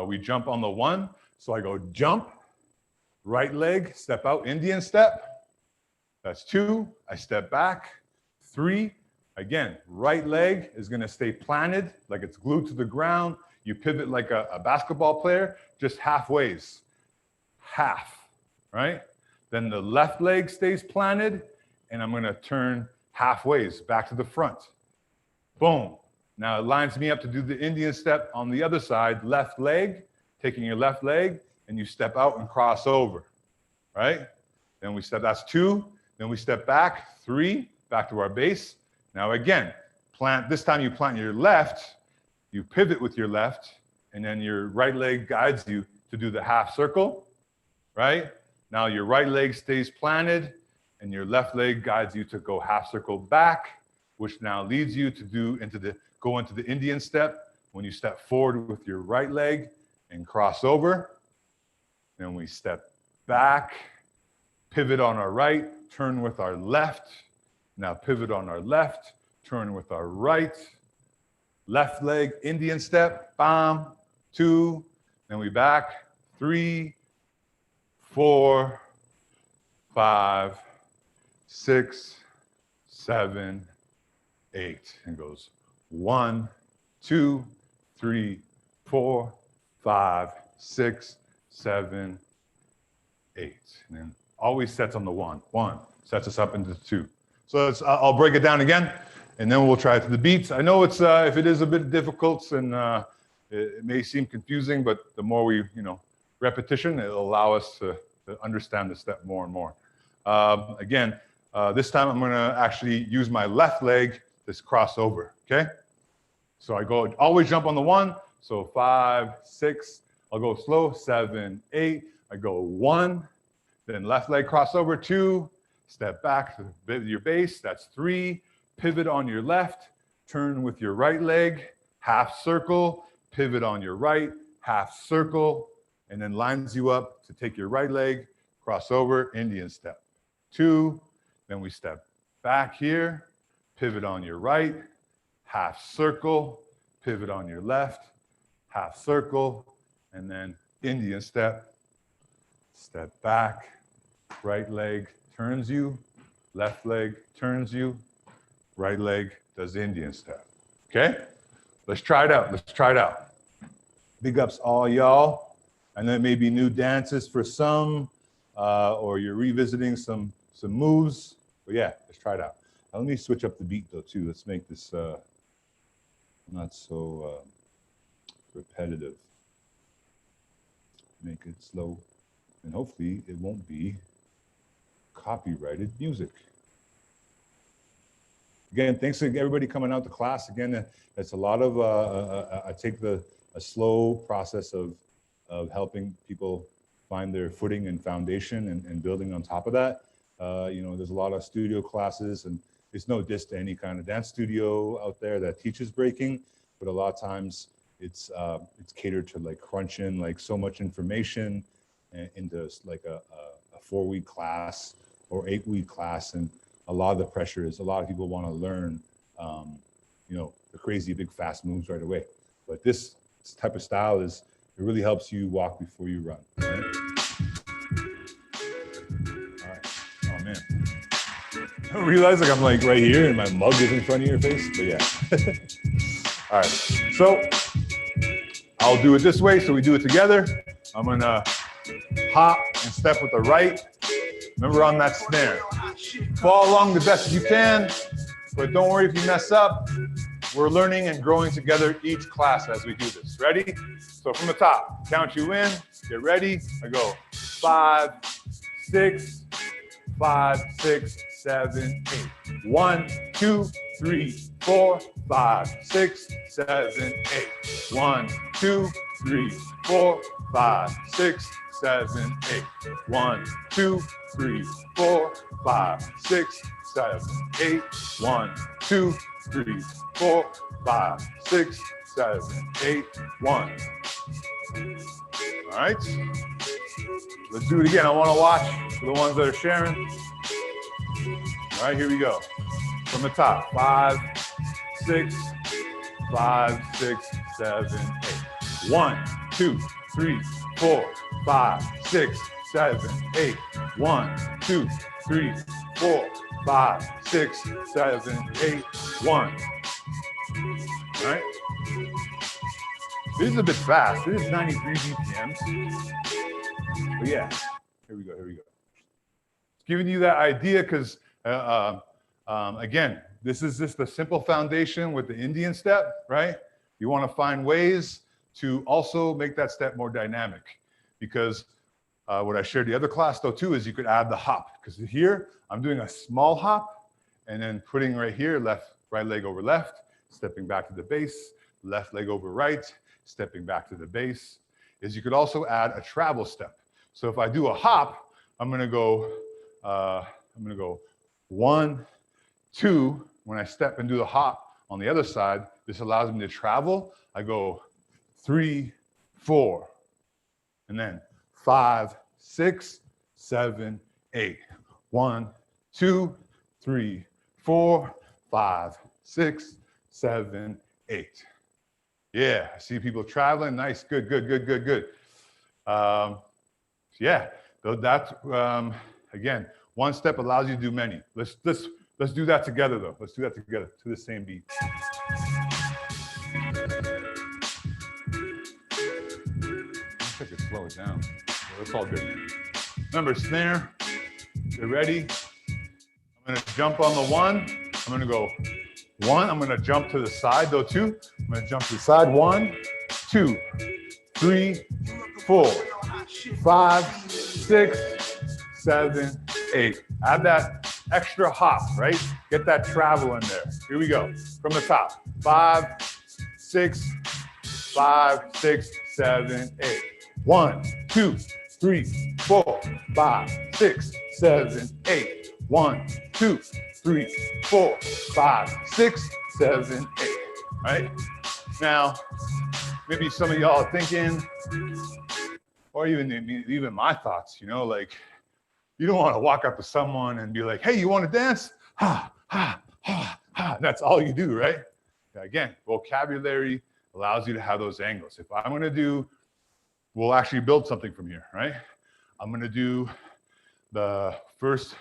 We jump on the 1. So I go jump, right leg, step out, Indian step. That's 2. I step back. 3. Again, right leg is going to stay planted like it's glued to the ground. You pivot like a basketball player, just halfways. Half, right? Then the left leg stays planted, and I'm going to turn halfways back to the front. Boom. Now it lines me up to do the Indian step on the other side, left leg, taking your left leg, and you step out and cross over, right? Then we step, that's 2. Then we step back, 3, back to our base. Now again, this time you plant your left, you pivot with your left, and then your right leg guides you to do the half circle, right? Now your right leg stays planted, and your left leg guides you to go half circle back, which now leads you to go into the Indian step when you step forward with your right leg and cross over. Then we step back, pivot on our right, turn with our left. Now pivot on our left, turn with our right. Left leg, Indian step, bam, 2. Then we back, 3, 4, 5, 6, 7, 8. And goes 1, 2, 3, 4, 5, 6, 7, 8. And then always sets on the 1. 1 sets us up into 2. So I'll break it down again, and then we'll try it to the beats. I know it's if it is a bit difficult and it may seem confusing, but the more we, repetition, it'll allow us to understand the step more and more. Again, this time I'm gonna actually use my left leg to cross over, okay? So I go, always jump on the 1. So 5, 6, I'll go slow, 7, 8. I go 1, then left leg cross over, 2, step back to your base, that's 3, pivot on your left, turn with your right leg, half circle, pivot on your right, half circle, and then lines you up to take your right leg, cross over, Indian step. 2, then we step back here, pivot on your right, half circle, pivot on your left, half circle, and then Indian step, step back, right leg turns you, left leg turns you, right leg does the Indian step. Okay? Let's try it out. Let's try it out. Big ups all y'all. I know it may be new dances for some, or you're revisiting some moves. But yeah, let's try it out. Now, let me switch up the beat though too. Let's make this not so repetitive. Make it slow, and hopefully it won't be copyrighted music. Again, thanks to everybody coming out to class. Again, it's a lot of, I take a slow process of helping people find their footing and foundation and building on top of that. There's a lot of studio classes, and it's no diss to any kind of dance studio out there that teaches breaking, but a lot of times it's catered to like crunch in like so much information into like a 4-week class or 8-week class, and a lot of the pressure is a lot of people want to learn, the crazy big fast moves right away. But this type of style it really helps you walk before you run. Right? All right. Oh man, I don't realize like I'm like right here and my mug is in front of your face, but yeah. All right, so I'll do it this way. So we do it together. I'm gonna hop and step with the right. Remember on that snare. Follow along the best you can, but don't worry if you mess up. We're learning and growing together each class as we do this. Ready? So from the top, count you in, get ready. I go 5, 6, 5, 6, 7, 8. 1, 2, 3, 4, 5, 6, 7, 8. 1, 2, 3, 4, 5, 6, 7, 8. 1, 2, 3, 4, 5, 6, 7, 8. 1, 2, 3, 4, 5, 6, 7, 8. 1. All right. Let's do it again. I want to watch for the ones that are sharing. All right, here we go. From the top. 5, 6, 5, 6, 7, 8. 1, 2, 3, 4, 5, 6, 7, 8. 1, 2, 3, 4, 5, 6, 7, 8. 1. All right. This is a bit fast. This is 93 BPMs. But yeah, here we go. It's giving you that idea because, again, this is just a simple foundation with the Indian step, right? You want to find ways to also make that step more dynamic because what I shared the other class though too is you could add the hop because here I'm doing a small hop and then putting right here, right leg over left, stepping back to the bass, left leg over right, stepping back to the bass. Is you could also add a travel step. So if I do a hop, I'm gonna go 1, 2. When I step and do the hop on the other side, this allows me to travel. I go 3, 4, and then 5, 6, 7, 8. 1, 2, 3, 4, 5, 6, 7, 8. Yeah, I see people traveling. Nice, good. Yeah, that's again, one step allows you to do many. Let's do that together though. Let's do that together to the same beat. I could slow it down. It's all good. Remember, snare. Get ready. I'm gonna jump on the 1. I'm gonna go 1. I'm gonna jump to the side though 2. I'm gonna jump to the side. 1, 2, 3, 4, 5, 6, 7, 8. Add that extra hop, right? Get that travel in there. Here we go. From the top. 5, 6, 5, 6, 7, 8. 1, 2, 3, 4, 5, 6, 7, 8. 1, 2, 3, 4, 5, 6, 7, 8. Right? Now, maybe some of y'all are thinking, or even my thoughts, you know, like, you don't want to walk up to someone and be like, hey, you want to dance? Ha, ha, ha, ha. That's all you do, right? Again, vocabulary allows you to have those angles. If I'm going to do, we'll actually build something from here, right? I'm going to do the first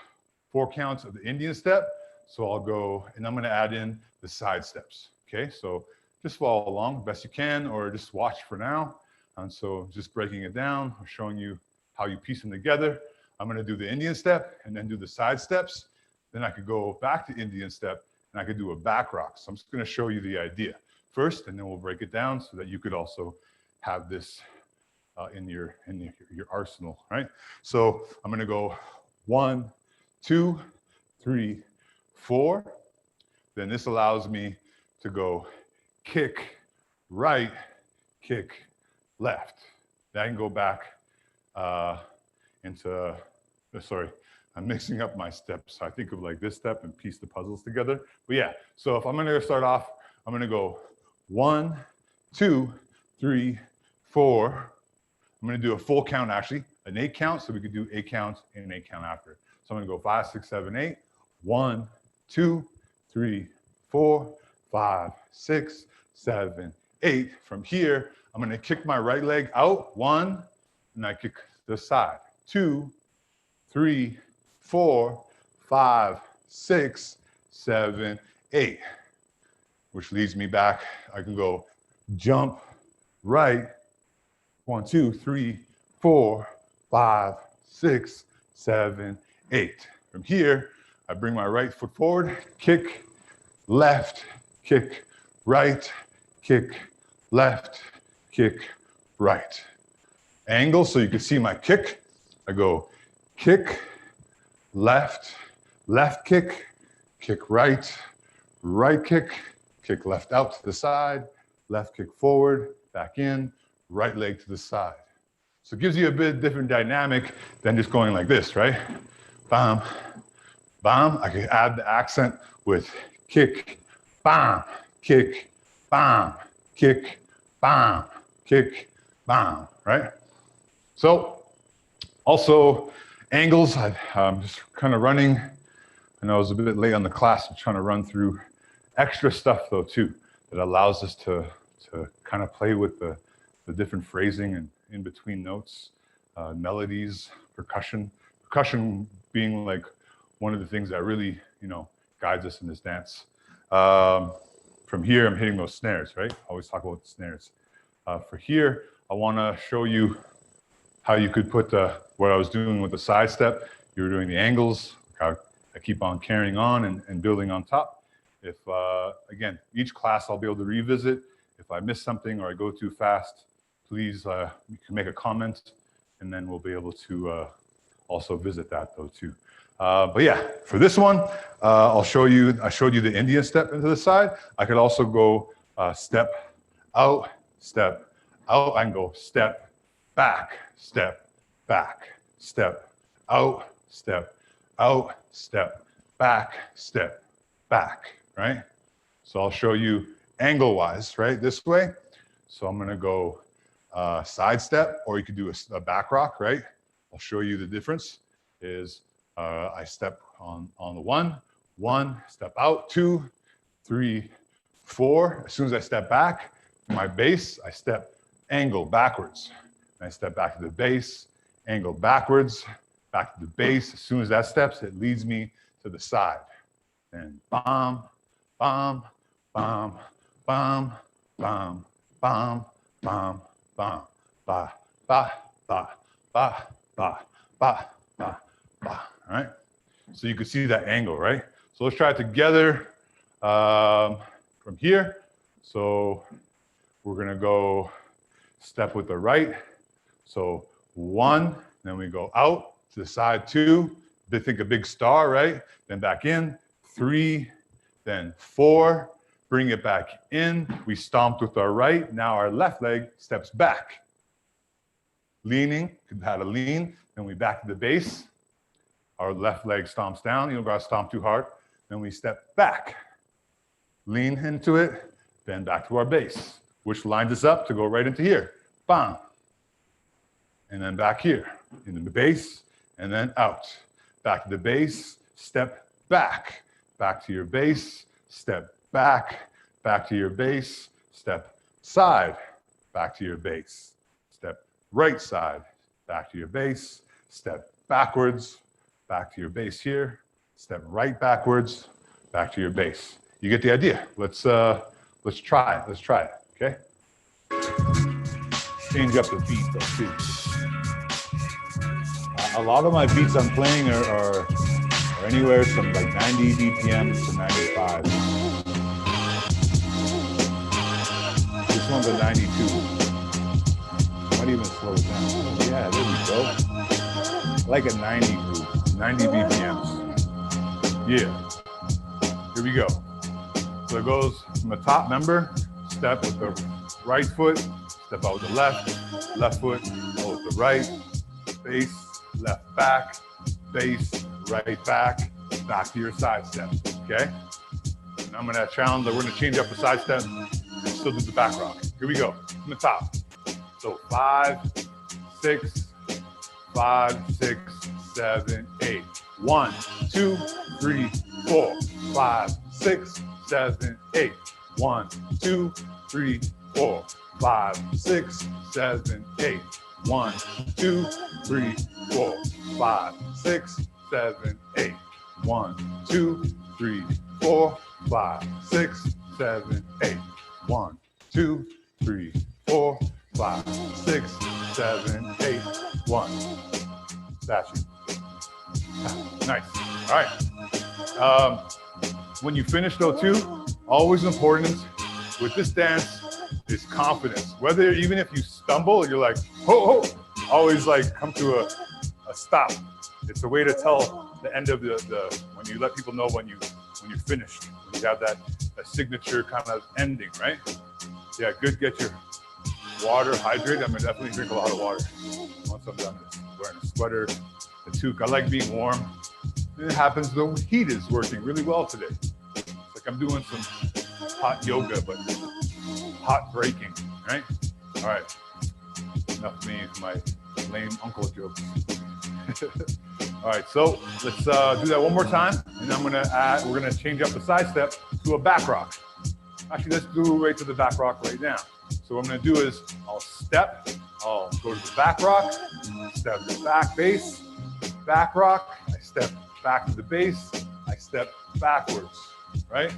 4 counts of the Indian step. So I'll go, and I'm going to add in the side steps. Okay, so just follow along best you can, or just watch for now. And so just breaking it down, or showing you how you piece them together. I'm going to do the Indian step and then do the side steps. Then I could go back to Indian step and I could do a back rock. So I'm just going to show you the idea first, and then we'll break it down so that you could also have this in your arsenal, right? So I'm going to go 1, 2, 3, 4. Then this allows me to go kick right, kick left. Then I can go back into, sorry, I'm mixing up my steps. I think of like this step and piece the puzzles together. But yeah, so if I'm gonna start off, I'm gonna go 1, 2, 3, 4. I'm gonna do a full count actually, an 8 count, so we could do 8 counts and an 8 count after. So I'm gonna go 5, 6, 7, 8. 1, 2, 3, 4, 5, 6, 7, 8. From here, I'm gonna kick my right leg out, 1, and I kick the side. 2, 3, 4, 5, 6, 7, 8. Which leads me back. I can go jump right. 1, 2, 3, 4, 5, 6, 7, 8. From here, I bring my right foot forward, kick, left, kick, right, kick, left, kick, right. Angle so you can see my kick. I go kick, left, left kick, kick right, right kick, kick left out to the side, left kick forward, back in, right leg to the side. So it gives you a bit different dynamic than just going like this, right? Bam, bam. I can add the accent with kick, bam, kick, bam, kick, bam, kick, bam, right? So also angles, I'm just kind of running. I know I was a bit late on the class. I'm trying to run through extra stuff though too, that allows us to kind of play with the different phrasing and in between notes, melodies, percussion. Percussion being like one of the things that really, guides us in this dance. From here, I'm hitting those snares, right? I always talk about the snares. For here, I wanna show you how you could put what I was doing with the side step. You were doing the angles. I keep on carrying on and building on top. If, again, each class I'll be able to revisit. If I miss something or I go too fast, please, you can make a comment and then we'll be able to also visit that though too. But yeah, for this one, I showed you the Indian step into the side. I could also go step out, I can go step, back, step, step, out, step, back, right? So I'll show you angle-wise, right, this way. So I'm gonna go side step, or you could do a back rock, right? I'll show you the difference is I step on the one, step out, 2, 3, 4. As soon as I step back, my bass, I step angle backwards. And I step back to the bass, angle backwards, back to the bass. As soon as that steps, it leads me to the side. And bam, bam, bam, bam, bam, bam, bam, bam, ba, ba, ba, ba, ba, ba, ba, ba, right? So you can see that angle, right? So let's try it together from here. So we're gonna go step with the right. So 1, then we go out to the side, 2, they think a big star, right? Then back in, 3, then 4, bring it back in. We stomped with our right. Now our left leg steps back. Leaning, could have a lean. Then we back to the base. Our left leg stomps down. You don't gotta stomp too hard. Then we step back. Lean into it, then back to our base, which lines us up to go right into here. Bam. And then back here, into the base, and then out. Back to the base, step back. Back to your base, step back. Back to your base, step side. Back to your base, step right side. Back to your base, step backwards. Back to your base here, step right backwards, back to your base. You get the idea. Let's try it. Let's try it, okay? Change up the beat though too. A lot of my beats I'm playing are anywhere from like 90 BPM to 95. This one's a 92. Might even slow it down. Yeah, there we go. Like a 90 groove, 90 BPMs. Yeah, here we go. So it goes from the top, member, step with the right foot, step out with the left foot, out with the right, bass, left back, bass, right back to your side step, okay? And I'm gonna challenge that we're gonna change up the side step and still do the back rock. Here we go, from the top. So 5, 6, 7, 8. 1, 2, 3, 4, 5, 6, 7, 8. 1, 2, 3, 4, 5, 6, 7, 8. 1, 2, 3, 4, 5, 6, 7, 8. 1, 2, 3, 4, 5, 6, 7, 8. 1, 2, 3, 4, 5, 6, 7, 8. 1. That's you. Nice. All right. When you finish though too, always important with this dance is confidence. Whether even if you stumble, you're like, ho, ho, always like come to a stop. It's a way to tell the end of the when you let people know when you're finished, when You have that signature kind of ending, right? Yeah, good. Get your water, hydrated. I'm gonna definitely drink a lot of water once I'm done this. Wearing a sweater, a toque. I like being warm. And it happens the heat is working really well today. It's like I'm doing some hot yoga, but hot breaking, right? All right, enough of me, my lame uncle jokes. All right, so let's do that one more time, and I'm gonna add, we're gonna change up the side step to a back rock. Actually, let's do right to the back rock right now. So what I'm gonna do is I'll step, I'll go to the back rock, step to the back bass, back rock, I step back to the bass, I step backwards, right?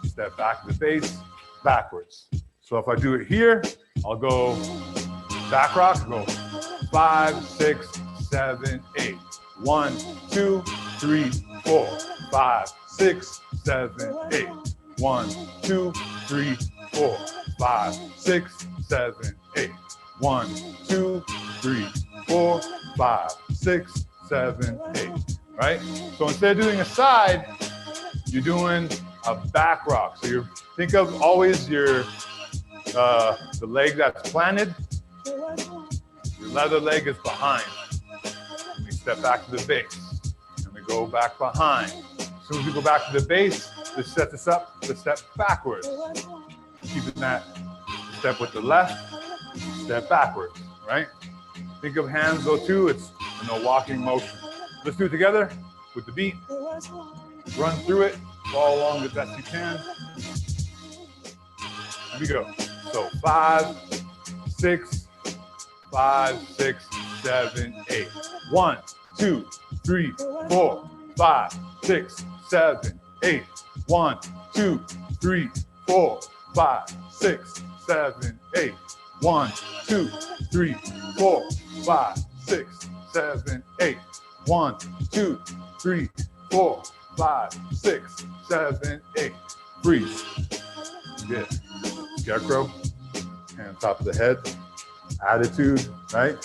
Step back to the bass, backwards. So if I do it here, I'll go back rock, go 5, 6, 7, 8. 1, 2, 3, 4, 5, 6, 7, 8. 1, 2, 3, 4, 5, 6, 7, 8. 1, 2, 3, 4, 5, 6, 7, 8. Right? So instead of doing a side, you're doing a back rock. So you think of always your the leg that's planted. Your leather leg is behind. And we step back to the base. And we go back behind. As soon as we go back to the base, this sets us up to step backwards. Keeping that step with the left, step backwards, right? Think of hands though too, it's in a walking motion. Let's do it together with the beat. Run through it, follow along the best you can. Here we go. So 5, 6, 5, 6, 7, 8. 1, 2, 3, 4, 5, 6, 7, 8. 1, 2, 3, 4, 5, 6, 7, 8. 1, 2, 3, 4, 5, 6, 7, 8. 1, 2, 3, 4, 5, 6, 7, 8. Freeze. Good. Scarecrow. Hand on top of the head. Attitude, right?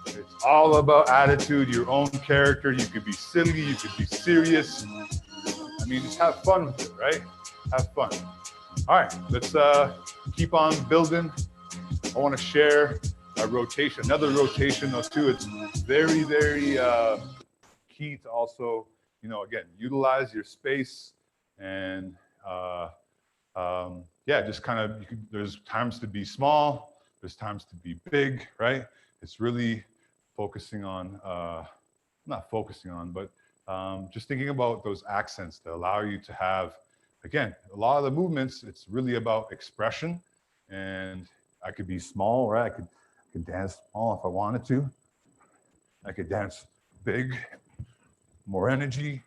It's all about attitude, your own character. You could be silly, you could be serious. I mean, just have fun with it, right? Have fun. All right, let's keep on building. I want to share a rotation, another rotation though too. It's very, very key to also, you know, again, utilize your space and yeah, just kind of, there's times to be small, there's times to be big, right? It's really focusing on, not focusing on, but just thinking about those accents that allow you to have, again, a lot of the movements, it's really about expression. And I could be small, right? I could dance small if I wanted to. I could dance big, more energy.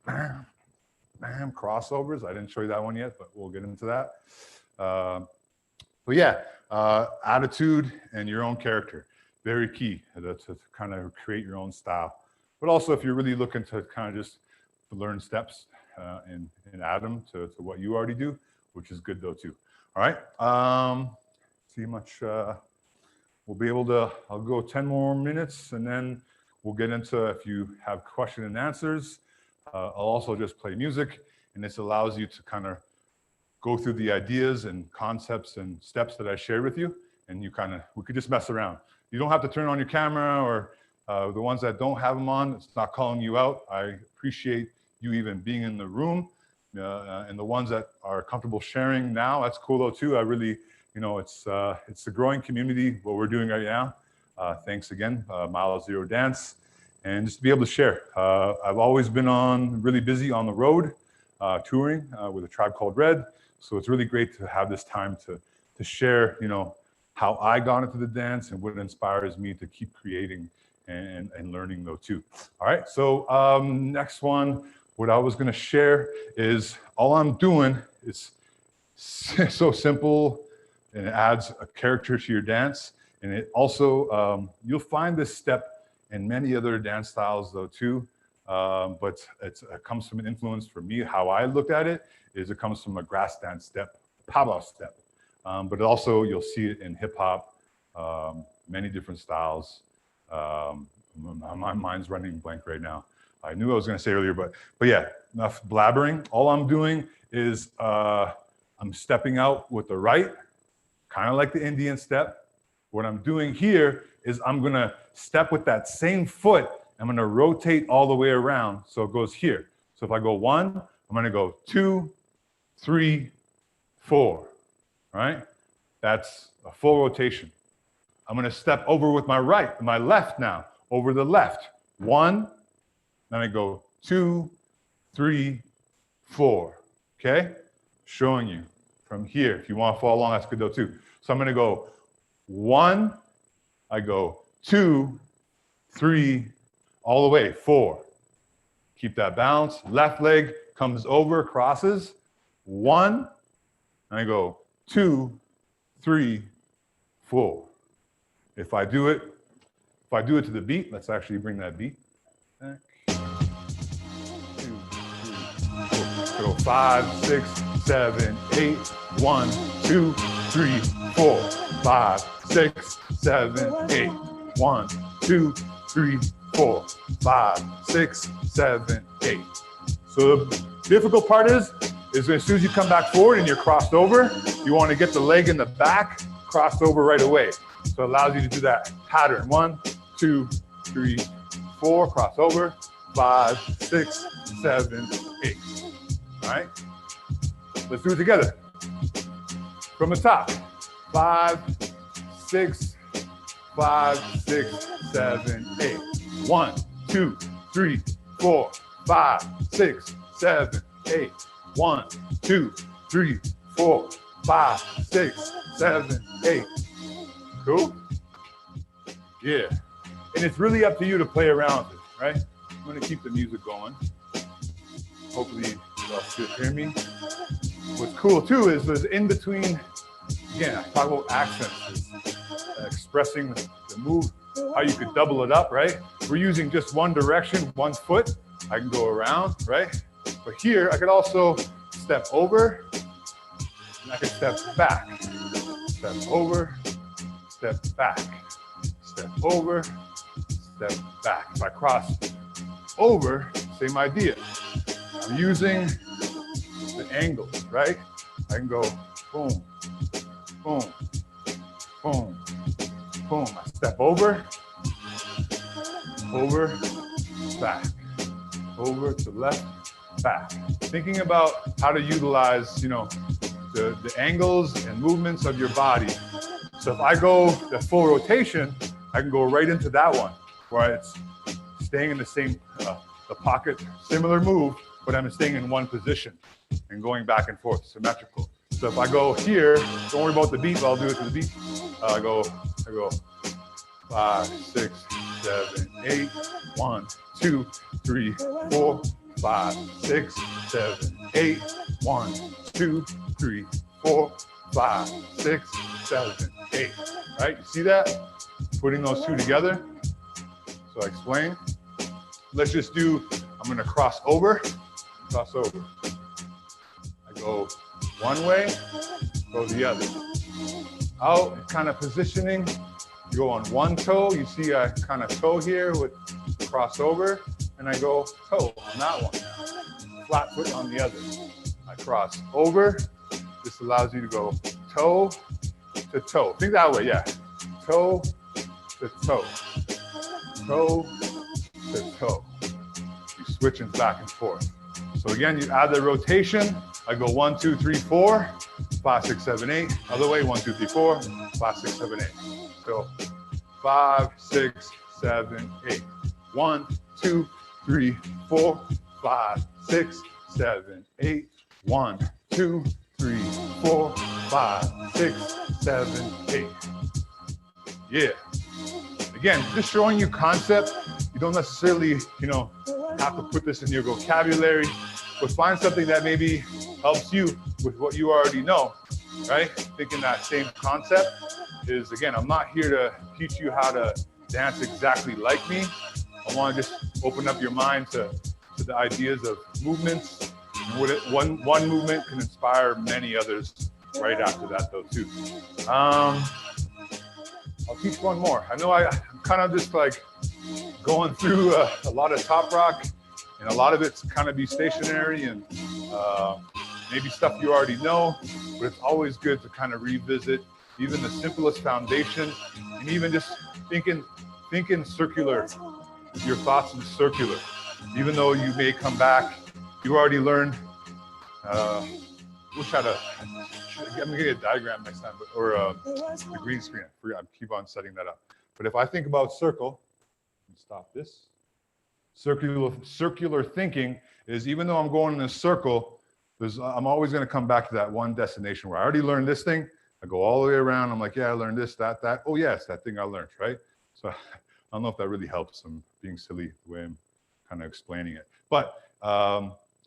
Bam, bam, crossovers. I didn't show you that one yet, but we'll get into that. But yeah, attitude and your own character, very key to kind of create your own style. But also if you're really looking to kind of just learn steps and add them to what you already do, which is good though too. All right, see much, we'll be able to, I'll go 10 more minutes and then we'll get into if you have question and answers. I'll also just play music, and this allows you to kind of go through the ideas and concepts and steps that I share with you, and you kind of, we could just mess around. You don't have to turn on your camera, or the ones that don't have them on, it's not calling you out. I appreciate you even being in the room, and the ones that are comfortable sharing now, that's cool though too. I really, you know, it's a growing community, what we're doing right now. Thanks again, Mile Zero Dance. And just to be able to share. I've always been really busy on the road, touring with a tribe called Red. So it's really great to have this time to share, you know, how I got into the dance and what inspires me to keep creating and learning though too. All right, so next one, what I was gonna share is all I'm doing is so simple, and it adds a character to your dance. And it also, you'll find this step and many other dance styles though too, but it comes from an influence for me. How I looked at it is it comes from a grass dance step, pow step, but also you'll see it in hip hop, many different styles. My mind's running blank right now. I knew I was gonna say earlier, but yeah, enough blabbering. All I'm doing is I'm stepping out with the right, kind of like the Indian step. What I'm doing here is I'm gonna step with that same foot. I'm gonna rotate all the way around so it goes here. So if I go 1, I'm gonna go 2, 3, 4, all right? That's a full rotation. I'm gonna step over with my right, my left now, over the left. 1, then I go 2, 3, 4, okay? Showing you from here. If you wanna follow along, that's good though too. So I'm gonna go 1, I go 2, 3, all the way, 4. Keep that balance. Left leg comes over, crosses. 1, and I go 2, 3, 4. If I do it to the beat, let's actually bring that beat back. 2, 3, 4. Go 5, 6, 7, 8. 1, 2, 3, 4. 5, 6, 7, 8. 1, 2, 3, 4. 5, 6, 7, 8. So the difficult part is as soon as you come back forward and you're crossed over, you want to get the leg in the back, crossed over right away. So it allows you to do that pattern. 1, 2, 3, 4, cross over. 5, 6, 7, 8. All right? Let's do it together. From the top. 5, 6, 5, 6, 7, 8. 1, 2, 3, 4, 5, 6, 7, 8. 1, 2, 3, 4, 5, 6, 7, 8. Cool? Yeah. And it's really up to you to play around with it, right? I'm gonna keep the music going. Hopefully you all still hear me. What's cool too is there's in between, again, I talk about accents, expressing the move, how you could double it up, right? We're using just one direction, one foot. I can go around, right? But here, I could also step over, and I could step back. Step over, step back. Step over, step back. If I cross over, same idea. I'm using the angles, right? I can go boom, boom, boom, boom. I step over, back, over to left, back. Thinking about how to utilize, the angles and movements of your body. So if I go the full rotation, I can go right into that one, where it's staying in the same, the pocket, similar move, but I'm staying in one position and going back and forth, symmetrical. So if I go here, don't worry about the beat, but I'll do it to the beat. I go 5, 6, 7, 8. 1, 2, 3, 4, 5, 6, 7, 8. 1, 2, 3, 4, 5, 6, 7, 8. Right? You see that? Putting those two together. So I explain. Let's just do, I'm gonna cross over. I go one way, go the other. Out, kind of positioning. You go on one toe. You see I kind of toe here with crossover, and I go toe on that one. Flat foot on the other. I cross over. This allows you to go toe to toe. Think that way, yeah. Toe to toe. Toe to toe. You switching back and forth. So again, you add the rotation. I go 1, 2, 3, 4, 5, 6, 7, 8. Other way, 1, 2, 3, 4, 5, 6, 7, 8. So 5, 6, 7, 8. 1, 2, 3, 4, 5, 6, 7, 8. 1, 2, 3, 4, 5, 6, 7, 8. Yeah. Again, just showing you concept. You don't necessarily, have to put this in your vocabulary, but find something that maybe helps you with what you already know, right? Thinking that same concept is, again, I'm not here to teach you how to dance exactly like me. I want to just open up your mind to the ideas of movements. And one movement can inspire many others right after that, though, too. I'll teach one more. I know I'm kind of just like going through a lot of top rock And a lot of it's kind of be stationary and maybe stuff you already know, but it's always good to kind of revisit even the simplest foundation, and even just thinking circular. Your thoughts in circular. Even though you may come back, you already learned. We'll try to. I'm gonna get a diagram next time, or the green screen. I keep on setting that up. But if I think about circle, stop this. Circular thinking is, even though I'm going in a circle, I'm always going to come back to that one destination where I already learned this thing. I go all the way around. I'm like, yeah, I learned this, that. Oh, yes, that thing I learned, right? So I don't know if that really helps. I'm being silly the way I'm kind of explaining it. But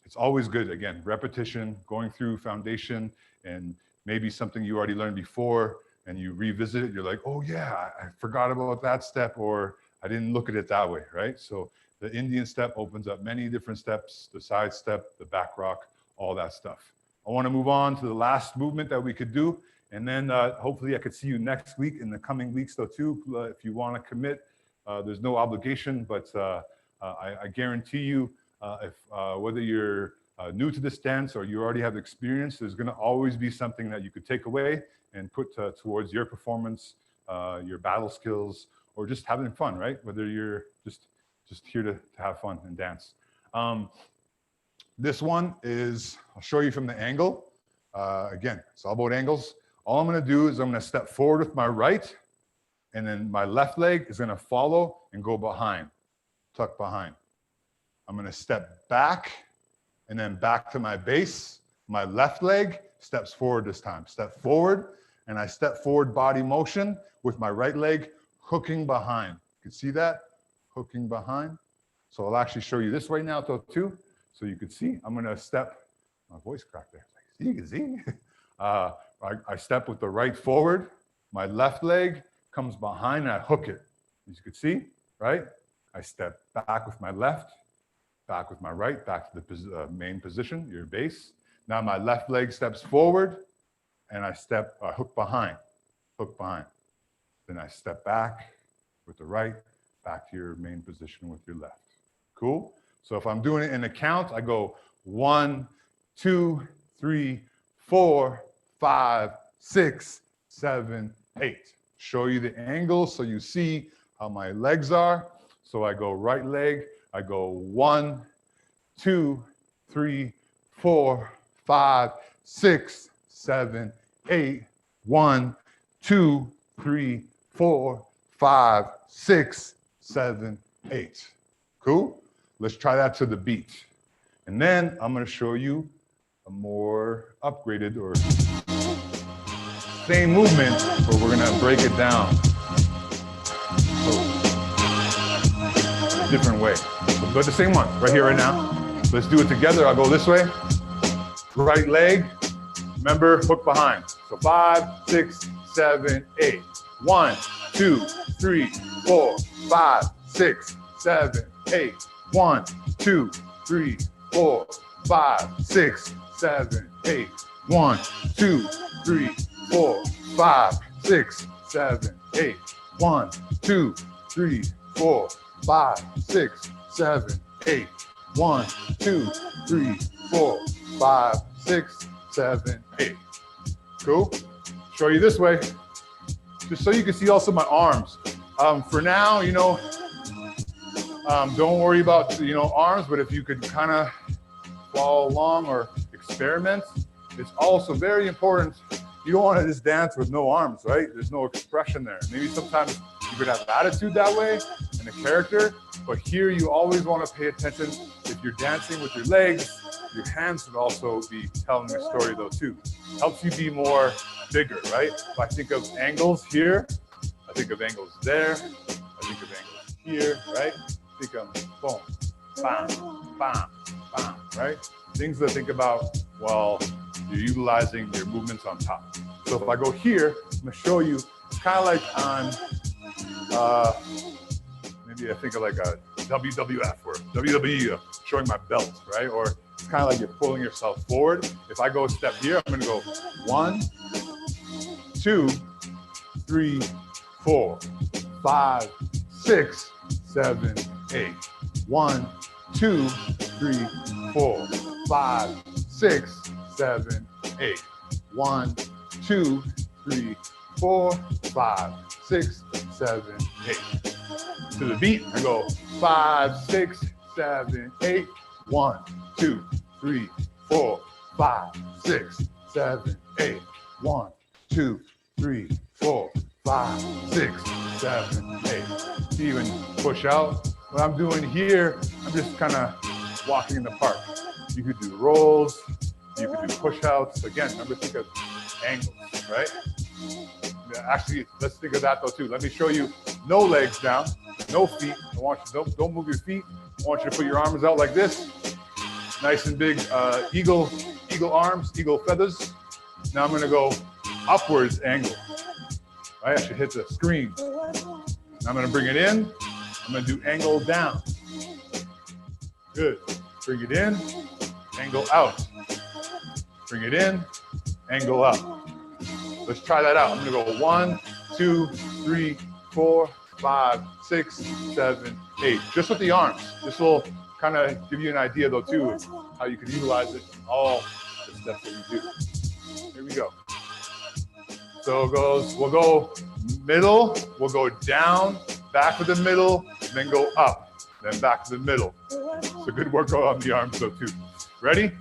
it's always good, again, repetition, going through foundation, and maybe something you already learned before, and you revisit it. You're like, oh, yeah, I forgot about that step, or I didn't look at it that way, right? So the Indian step opens up many different steps, the side step, the back rock, all that stuff. I want to move on to the last movement that we could do. And then hopefully I could see you next week, in the coming weeks though too. If you want to commit, there's no obligation, but I guarantee you, whether you're new to this dance or you already have experience, there's going to always be something that you could take away and put towards your performance, your battle skills, or just having fun, right? Whether you're just here to have fun and dance. This one is, I'll show you from the angle. Again, it's all about angles. All I'm gonna do is I'm gonna step forward with my right, and then my left leg is gonna follow and go behind, tuck behind. I'm gonna step back and then back to my base. My left leg steps forward this time. Step forward, and I step forward body motion with my right leg hooking behind. You can see that? Hooking behind. So I'll actually show you this right now though too. So you can see, I'm gonna step, my voice cracked there. See, you can see. I step with the right forward, my left leg comes behind and I hook it. As you can see, right? I step back with my left, back with my right, back to the main position, your base. Now my left leg steps forward and I hook behind. Then I step back with the right, back to your main position with your left. Cool? So if I'm doing it in a count, I go 1, 2, 3, 4, 5, 6, 7, 8. Show you the angle so you see how my legs are. So I go right leg, I go 1, 2, 3, 4, 5, 6, 7, 8. 1, 2, 3, 4, 5, 6, 7, 8. Cool? Let's try that to the beat. And then I'm gonna show you a more upgraded or same movement, but we're gonna break it down. So, a different way. So go the same one, right here, right now. Let's do it together. I'll go this way. Right leg, remember, hook behind. So 5, 6, 7, 8. 1, 2, 3, 4, 5, 6, 7, 8. 1, 2, 3, 4, 5, 6, 7, 8. 1, 2, 3, 4, 5, 6, 7, 8. 1, 2, 3, 4, 5, 6, 7, 8. 1, 2, 3, 4, 5, 6, 7, 8. Cool? Show you this way, just so you can see also my arms. For now, you know, don't worry about, you know, arms, but if you could kind of follow along or experiment, it's also very important. You don't want to just dance with no arms, right? There's no expression there. Maybe sometimes you could have attitude that way and a character, but here you always want to pay attention. If you're dancing with your legs, your hands should also be telling a story though too. Helps you be more bigger, right? If I think of angles here, I think of angles there, I think of angles here, right? Think of boom, bam, bam, bam, right? Things to think about while you're utilizing your movements on top. So if I go here, I'm gonna show you, it's kind of like on, maybe I think of like a WWF or WWE, showing my belt, right? Or it's kind of like you're pulling yourself forward. If I go a step here, I'm gonna go 1, 2, 3, 4, 5, 6, 7, 8. 1, 2, 3, 4, 5, 6, 7, 8. 1, 2, 3, 4, 5, 6, 7, 8. To the beat, I go 5, 6, 7, 8. 1, 2, 3, 4, 5, 6, 7, 8. 1, 2, 3, 4, 5, 6, 7, 8. To even push out. What I'm doing here, I'm just kind of walking in the park. You could do rolls, you could do push-outs. Again, remember, think of angles, right? Yeah, actually, let's think of that though too. Let me show you no legs down, no feet. I want you to don't move your feet. I want you to put your arms out like this. Nice and big eagle arms, eagle feathers. Now I'm gonna go upwards angle. Right? I should hit the screen. Now I'm gonna bring it in. I'm gonna do angle down. Good. Bring it in, angle out. Bring it in, angle up. Let's try that out. I'm gonna go 1, 2, 3, 4, 5, 6, 7, 8. Just with the arms. This will kind of give you an idea though too of how you can utilize it in all the steps that you do. Here we go. So it goes, we'll go middle, we'll go down, back to the middle, then go up, then back to the middle. It's a good workout on the arms though too. Ready?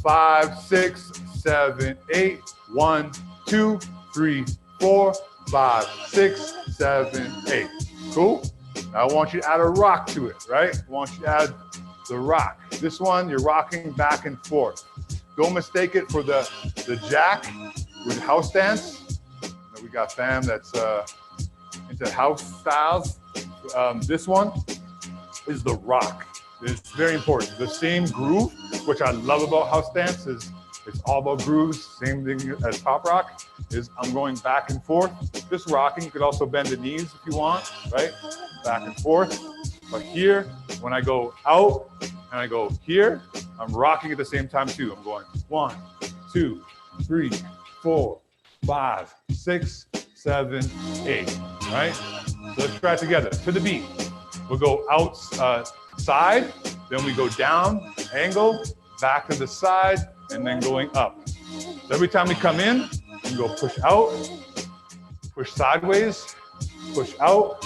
5, 6, 7, 8. 1, 2, 3, 4, 5, 6, 7, 8. Cool? Now I want you to add a rock to it, right? I want you to add the rock. This one, you're rocking back and forth. Don't mistake it for the jack with house dance. We got fam that's into house styles. This one is the rock. It's very important. The same groove, which I love about house dance, is it's all about grooves. Same thing as pop rock, is I'm going back and forth. Just rocking. You could also bend the knees if you want, right? Back and forth. But here, when I go out and I go here, I'm rocking at the same time too. I'm going 1, 2, 3, 4, 5, 6, 7, 8. Right? So let's try it together. To the beat. We'll go outside, then we go down, angle, back to the side, and then going up. So every time we come in, we go push out, push sideways, push out,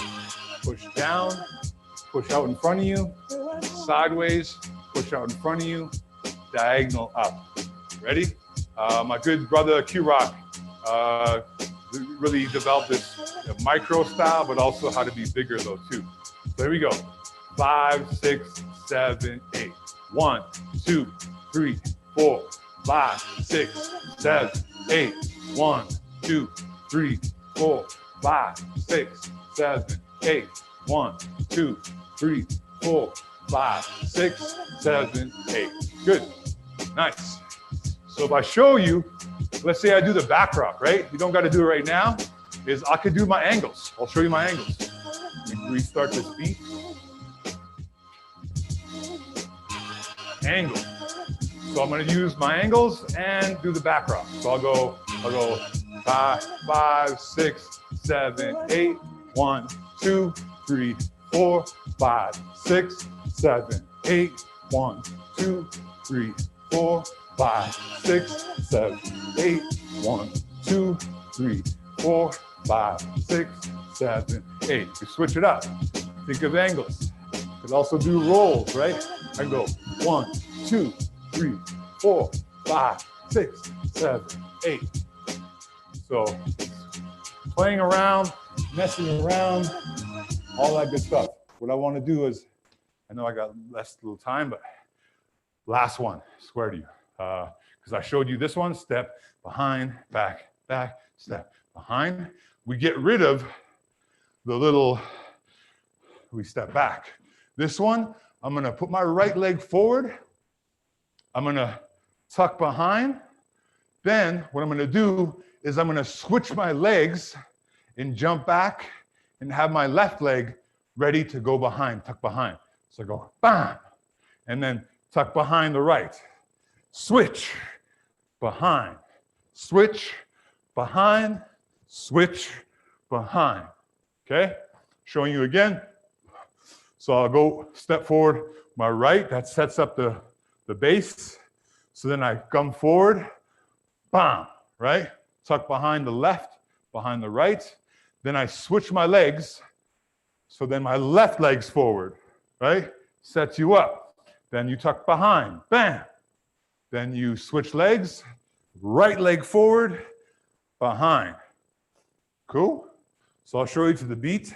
push down, push out in front of you, sideways, push out in front of you, diagonal up. Ready? My good brother Q-Rock really developed this micro style, but also how to be bigger though too. So here we go. 5, 6, 7, 8. 1, 2, 3, 4, 5, 6, 7, 8. 1, 2, 3, 4, 5, 6, 7, 8. 1, 2, 3, 4, 5, 6, 7, 8. Good. Nice. So if I show you, let's say I do the back rock, right? You don't got to do it right now. Is I could do my angles. I'll show you my angles. Let me restart this beat. Angle. So I'm going to use my angles and do the back rock. So I'll go 5, 6, 7, 8. 1, 2, 3, 4, 5, 6, 7, 8. 1, 2, 3, 4, 5, 6, 7, 8. 1, 2, 3, 4, 5, 6, 7, 8. We switch it up. Think of angles. You could also do rolls, right? I go 1, 2, 3, 4, 5, 6, 7, 8. So playing around, messing around, all that good stuff. What I want to do is, I know I got less little time, but last one, I swear to you. Because I showed you this one, step, behind, back, back, step, behind. We get rid of the little, we step back. This one, I'm gonna put my right leg forward. I'm gonna tuck behind. Then what I'm gonna do is I'm gonna switch my legs and jump back and have my left leg ready to go behind, tuck behind. So I go, bam, and then tuck behind the right. Switch, behind, switch, behind, switch, behind. Okay? Showing you again. So I'll go step forward, my right, that sets up the bass. So then I come forward, bam, right? Tuck behind the left, behind the right. Then I switch my legs. So then my left leg's forward, right? Sets you up. Then you tuck behind, bam. Then you switch legs, right leg forward, behind. Cool? So I'll show you to the beat.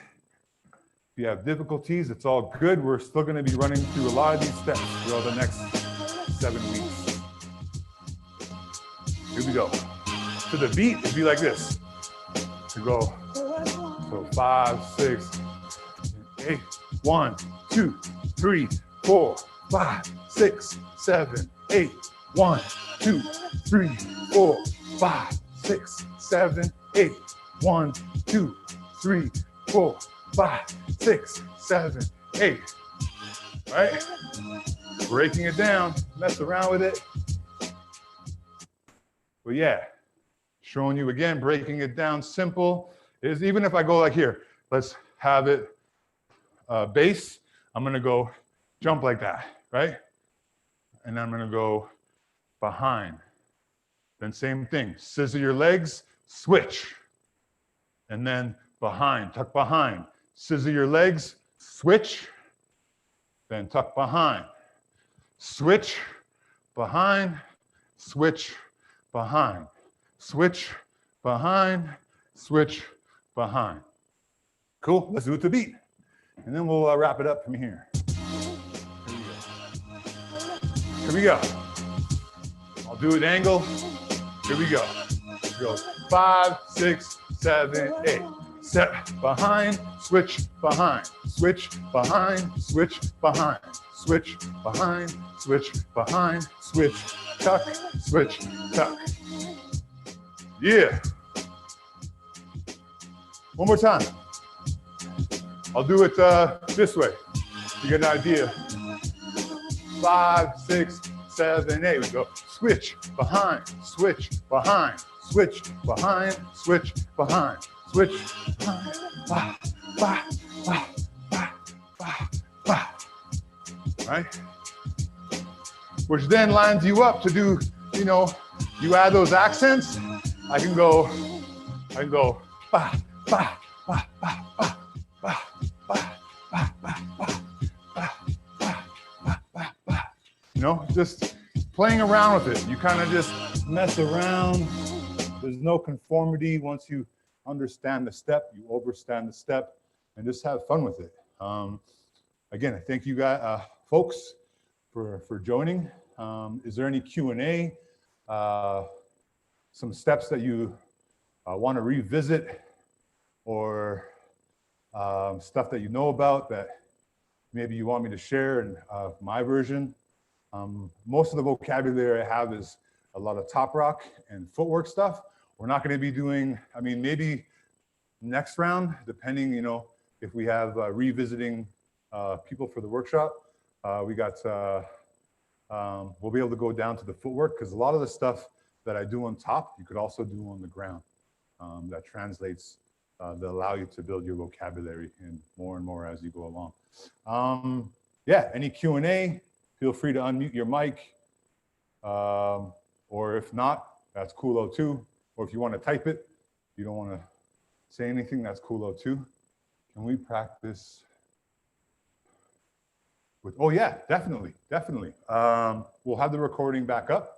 If you have difficulties, it's all good. We're still going to be running through a lot of these steps throughout the next 7 weeks. Here we go. To the beat, it'd be like this. To go, so 5, 6, 8, 1, 2, 3, 4, 5, 6, 7, 8, 1, 2, 3, 4, 5, 6, 7, 8, 1, 2, 3, 4, 5, 6, 7, 8. Right? Breaking it down, mess around with it. But yeah, showing you again, breaking it down simple is even if I go like here, let's have it bass, I'm gonna go jump like that, right? And I'm gonna go behind. Then same thing, scissor your legs, switch. And then behind, tuck behind. Scissor your legs, switch, then tuck behind. Switch, behind, switch, behind. Switch, behind, switch, behind. Cool, let's do it to beat. And then we'll wrap it up from here. Here we go. I'll do an angle. Here we go. It goes 5, 6, 7, 8. Step behind, switch behind, switch behind, switch behind, switch behind, switch behind, switch, tuck, switch, tuck. Yeah. One more time. I'll do it this way. You get an idea. 5, 6, 7, 8. We go switch behind, switch behind, switch behind, switch behind, switch behind, ba, ba, ba, ba, ba, ba. Right? Which then lines you up to do, you know, you add those accents. I can go ba, ba, ba, ba, ba, ba, ba, ba, ba, ba, ba, ba, ba, ba. You know, just playing around with it. You kind of just mess around. There's no conformity. Once you understand the step, you overstand the step, and just have fun with it. Again, I thank you guys, folks, for joining. Is there any Q&A? Some steps that you want to revisit, or stuff that you know about that maybe you want me to share in my version? Most of the vocabulary I have is a lot of top rock and footwork stuff. We're not going to be doing, I mean, maybe next round, depending, you know, if we have revisiting people for the workshop, we got, we'll be able to go down to the footwork, because a lot of the stuff that I do on top, you could also do on the ground. That translates, that allow you to build your vocabulary and more as you go along. Yeah, any Q&A, feel free to unmute your mic. Or if not, that's cool too. Or if you want to type it, you don't want to say anything, that's cool too. Can we practice with, oh yeah, definitely. We'll have the recording back up.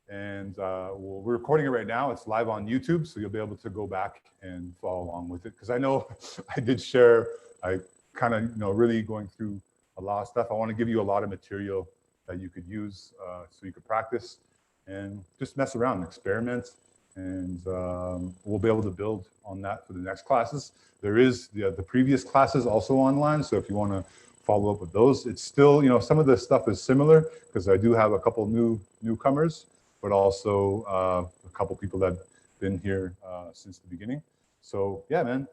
We're recording it right now. It's live on YouTube, so you'll be able to go back and follow along with it. Because I know I did share, I kind of, you know, really going through a lot of stuff. I want to give you a lot of material that you could use so you could practice and just mess around and experiment. And we'll be able to build on that for the next classes. There is the previous classes also online, so if you want to follow up with those, it's still, you know, some of the stuff is similar, because I do have a couple newcomers, but also a couple people that have been here since the beginning. So yeah, man,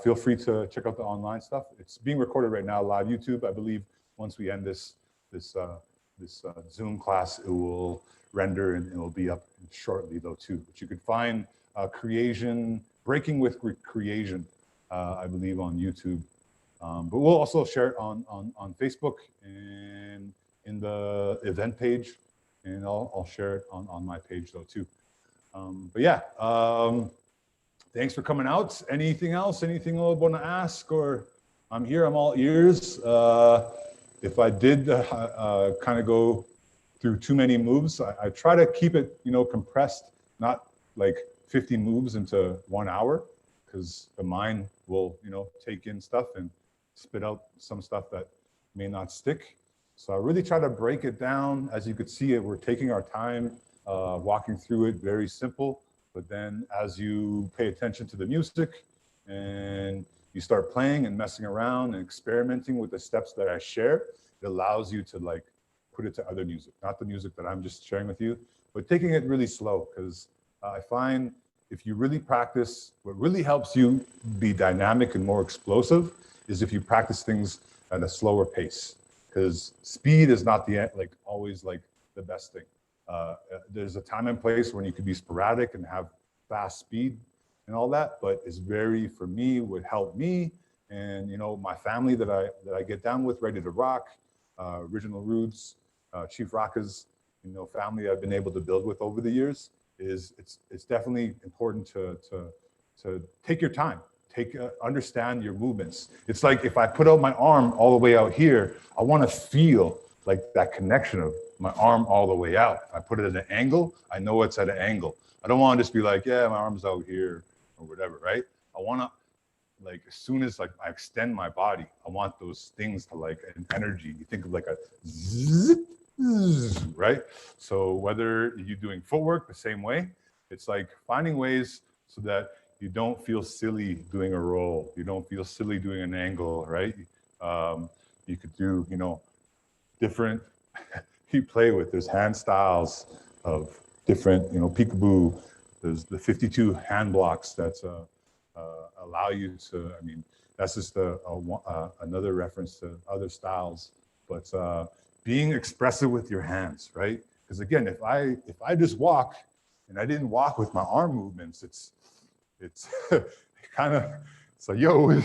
feel free to check out the online stuff. It's being recorded right now, live YouTube. I believe once we end this Zoom class, it will render and it will be up shortly though too. But you could find Creasian, Breaking with Creasian I believe on YouTube. But we'll also share it on Facebook and in the event page, and I'll share it on my page though too. But yeah, thanks for coming out. Anything else? Anything you want to ask? Or I'm here. I'm all ears. If I did kind of go through too many moves, I try to keep it, compressed, not like 50 moves into 1 hour, because the mind will, take in stuff and spit out some stuff that may not stick. So I really try to break it down. As you could see it, we're taking our time, walking through it, very simple. But then as you pay attention to the music and you start playing and messing around and experimenting with the steps that I share, it allows you to like put it to other music, not the music that I'm just sharing with you, but taking it really slow. Because I find if you really practice, what really helps you be dynamic and more explosive is if you practice things at a slower pace. Because speed is not always like the best thing. There's a time and place when you can be sporadic and have fast speed and all that, but it's very, for me, would help me and my family that I get down with, Ready to Rock, Original Roots, Chief Rocka's, family I've been able to build with over the years. It's definitely important to take your time, understand your movements. It's like if I put out my arm all the way out here, I want to feel like that connection of my arm all the way out. If I put it at an angle, I know it's at an angle. I don't want to just be like, yeah, my arm's out here or whatever, right? I want to, like, as soon as like I extend my body, I want those things to like an energy. You think of like a zzz, zzz, right? So whether you're doing footwork the same way, it's like finding ways so that you don't feel silly doing a roll. You don't feel silly doing an angle, right? You could do, different, you play with, there's hand styles of different, peekaboo. There's the 52 hand blocks that's allow you to, that's just another reference to other styles, but being expressive with your hands, right? Because again, if I just walk and I didn't walk with my arm movements, it's kind of, it's like, yo,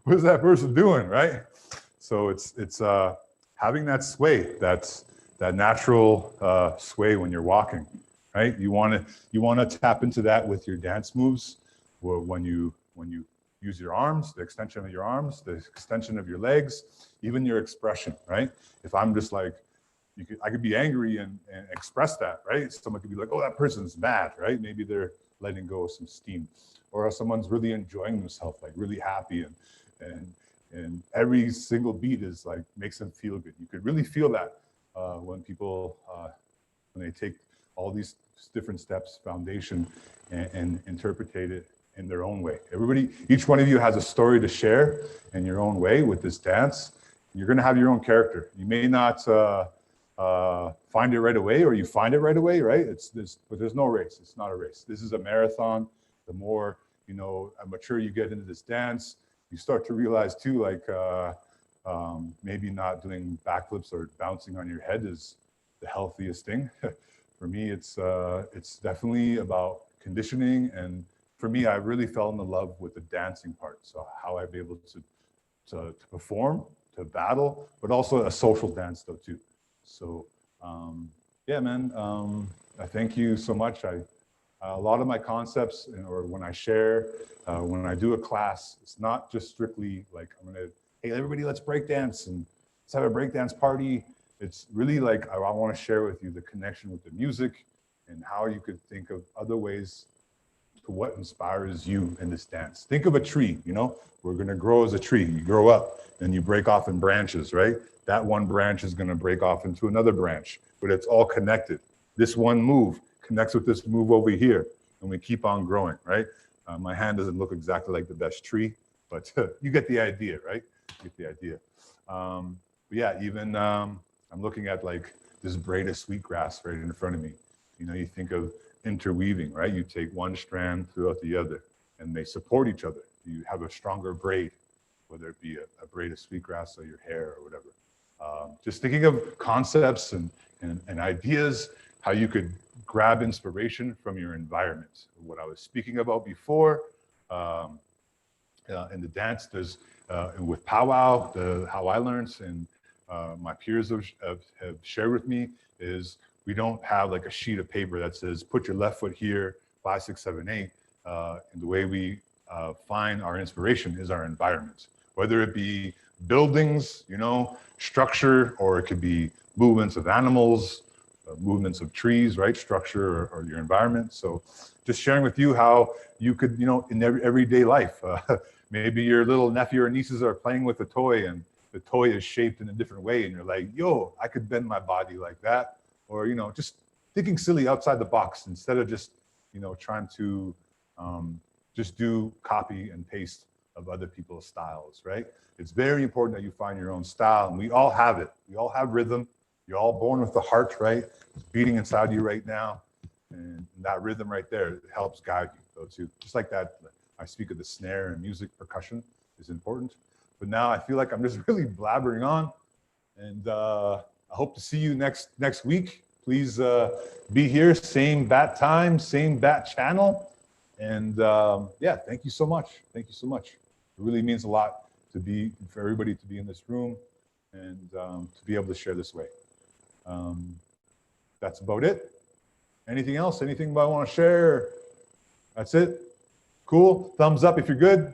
what is that person doing, right? So it's having that sway, that natural sway when you're walking, right? You want to tap into that with your dance moves, where when you use your arms, the extension of your arms, the extension of your legs, even your expression, right? If I'm just like, I could be angry and express that, right? Someone could be like, oh, that person's mad, right? Maybe they're letting go of some steam, or someone's really enjoying themselves, like really happy, and every single beat is like makes them feel good. You could really feel that when people when they take all these different steps, foundation, and interpret it in their own way. Each one of you has a story to share in your own way with this dance. You're going to have your own character. You may not find it right away, or you find it right away, right? But there's no race. It's not a race. This is a marathon. The more mature you get into this dance, you start to realize too, like maybe not doing backflips or bouncing on your head is the healthiest thing. For me, it's definitely about conditioning, and for me, I really fell in love with the dancing part. So how I'd be able to perform, to battle, but also a social dance though too. So yeah, man, I thank you so much. A lot of my concepts, or when I share, when I do a class, it's not just strictly like hey, everybody, let's break dance and let's have a breakdance party. It's really like I want to share with you the connection with the music and how you could think of other ways to what inspires you in this dance. Think of a tree, we're going to grow as a tree. You grow up and you break off in branches, right? That one branch is going to break off into another branch, but it's all connected. This one move connects with this move over here, and we keep on growing, right? My hand doesn't look exactly like the best tree, but you get the idea, right? You get the idea. But yeah, even I'm looking at like this braid of sweetgrass right in front of me. You think of interweaving, right? You take one strand throughout the other, and they support each other. You have a stronger braid, whether it be a braid of sweetgrass or your hair or whatever. Just thinking of concepts and ideas, how you could grab inspiration from your environment. What I was speaking about before, in the dance. There's with powwow, how I learned and my peers have shared with me is we don't have like a sheet of paper that says put your left foot here, 5, 6, 7, 8. And the way we find our inspiration is our environment, whether it be buildings, you know, structure, or it could be movements of animals, movements of trees, right? Structure or your environment. So just sharing with you how you could, you know, in everyday life, maybe your little nephew or nieces are playing with a toy and the toy is shaped in a different way. And you're like, yo, I could bend my body like that. Or, you know, just thinking silly outside the box instead of just, you know, trying to just do copy and paste of other people's styles, right? It's very important that you find your own style, and we all have it. We all have rhythm. You're all born with the heart, right? It's beating inside you right now. And that rhythm right there helps guide you, though, too. Just like that, I speak of the snare and music percussion is important. But now I feel like I'm just really blabbering on. And I hope to see you next week. Please be here, same bat time, same bat channel. And yeah, thank you so much. Thank you so much. It really means a lot for everybody to be in this room and to be able to share this way. That's about it. Anything else? Anything I want to share? That's it. Cool. Thumbs up if you're good.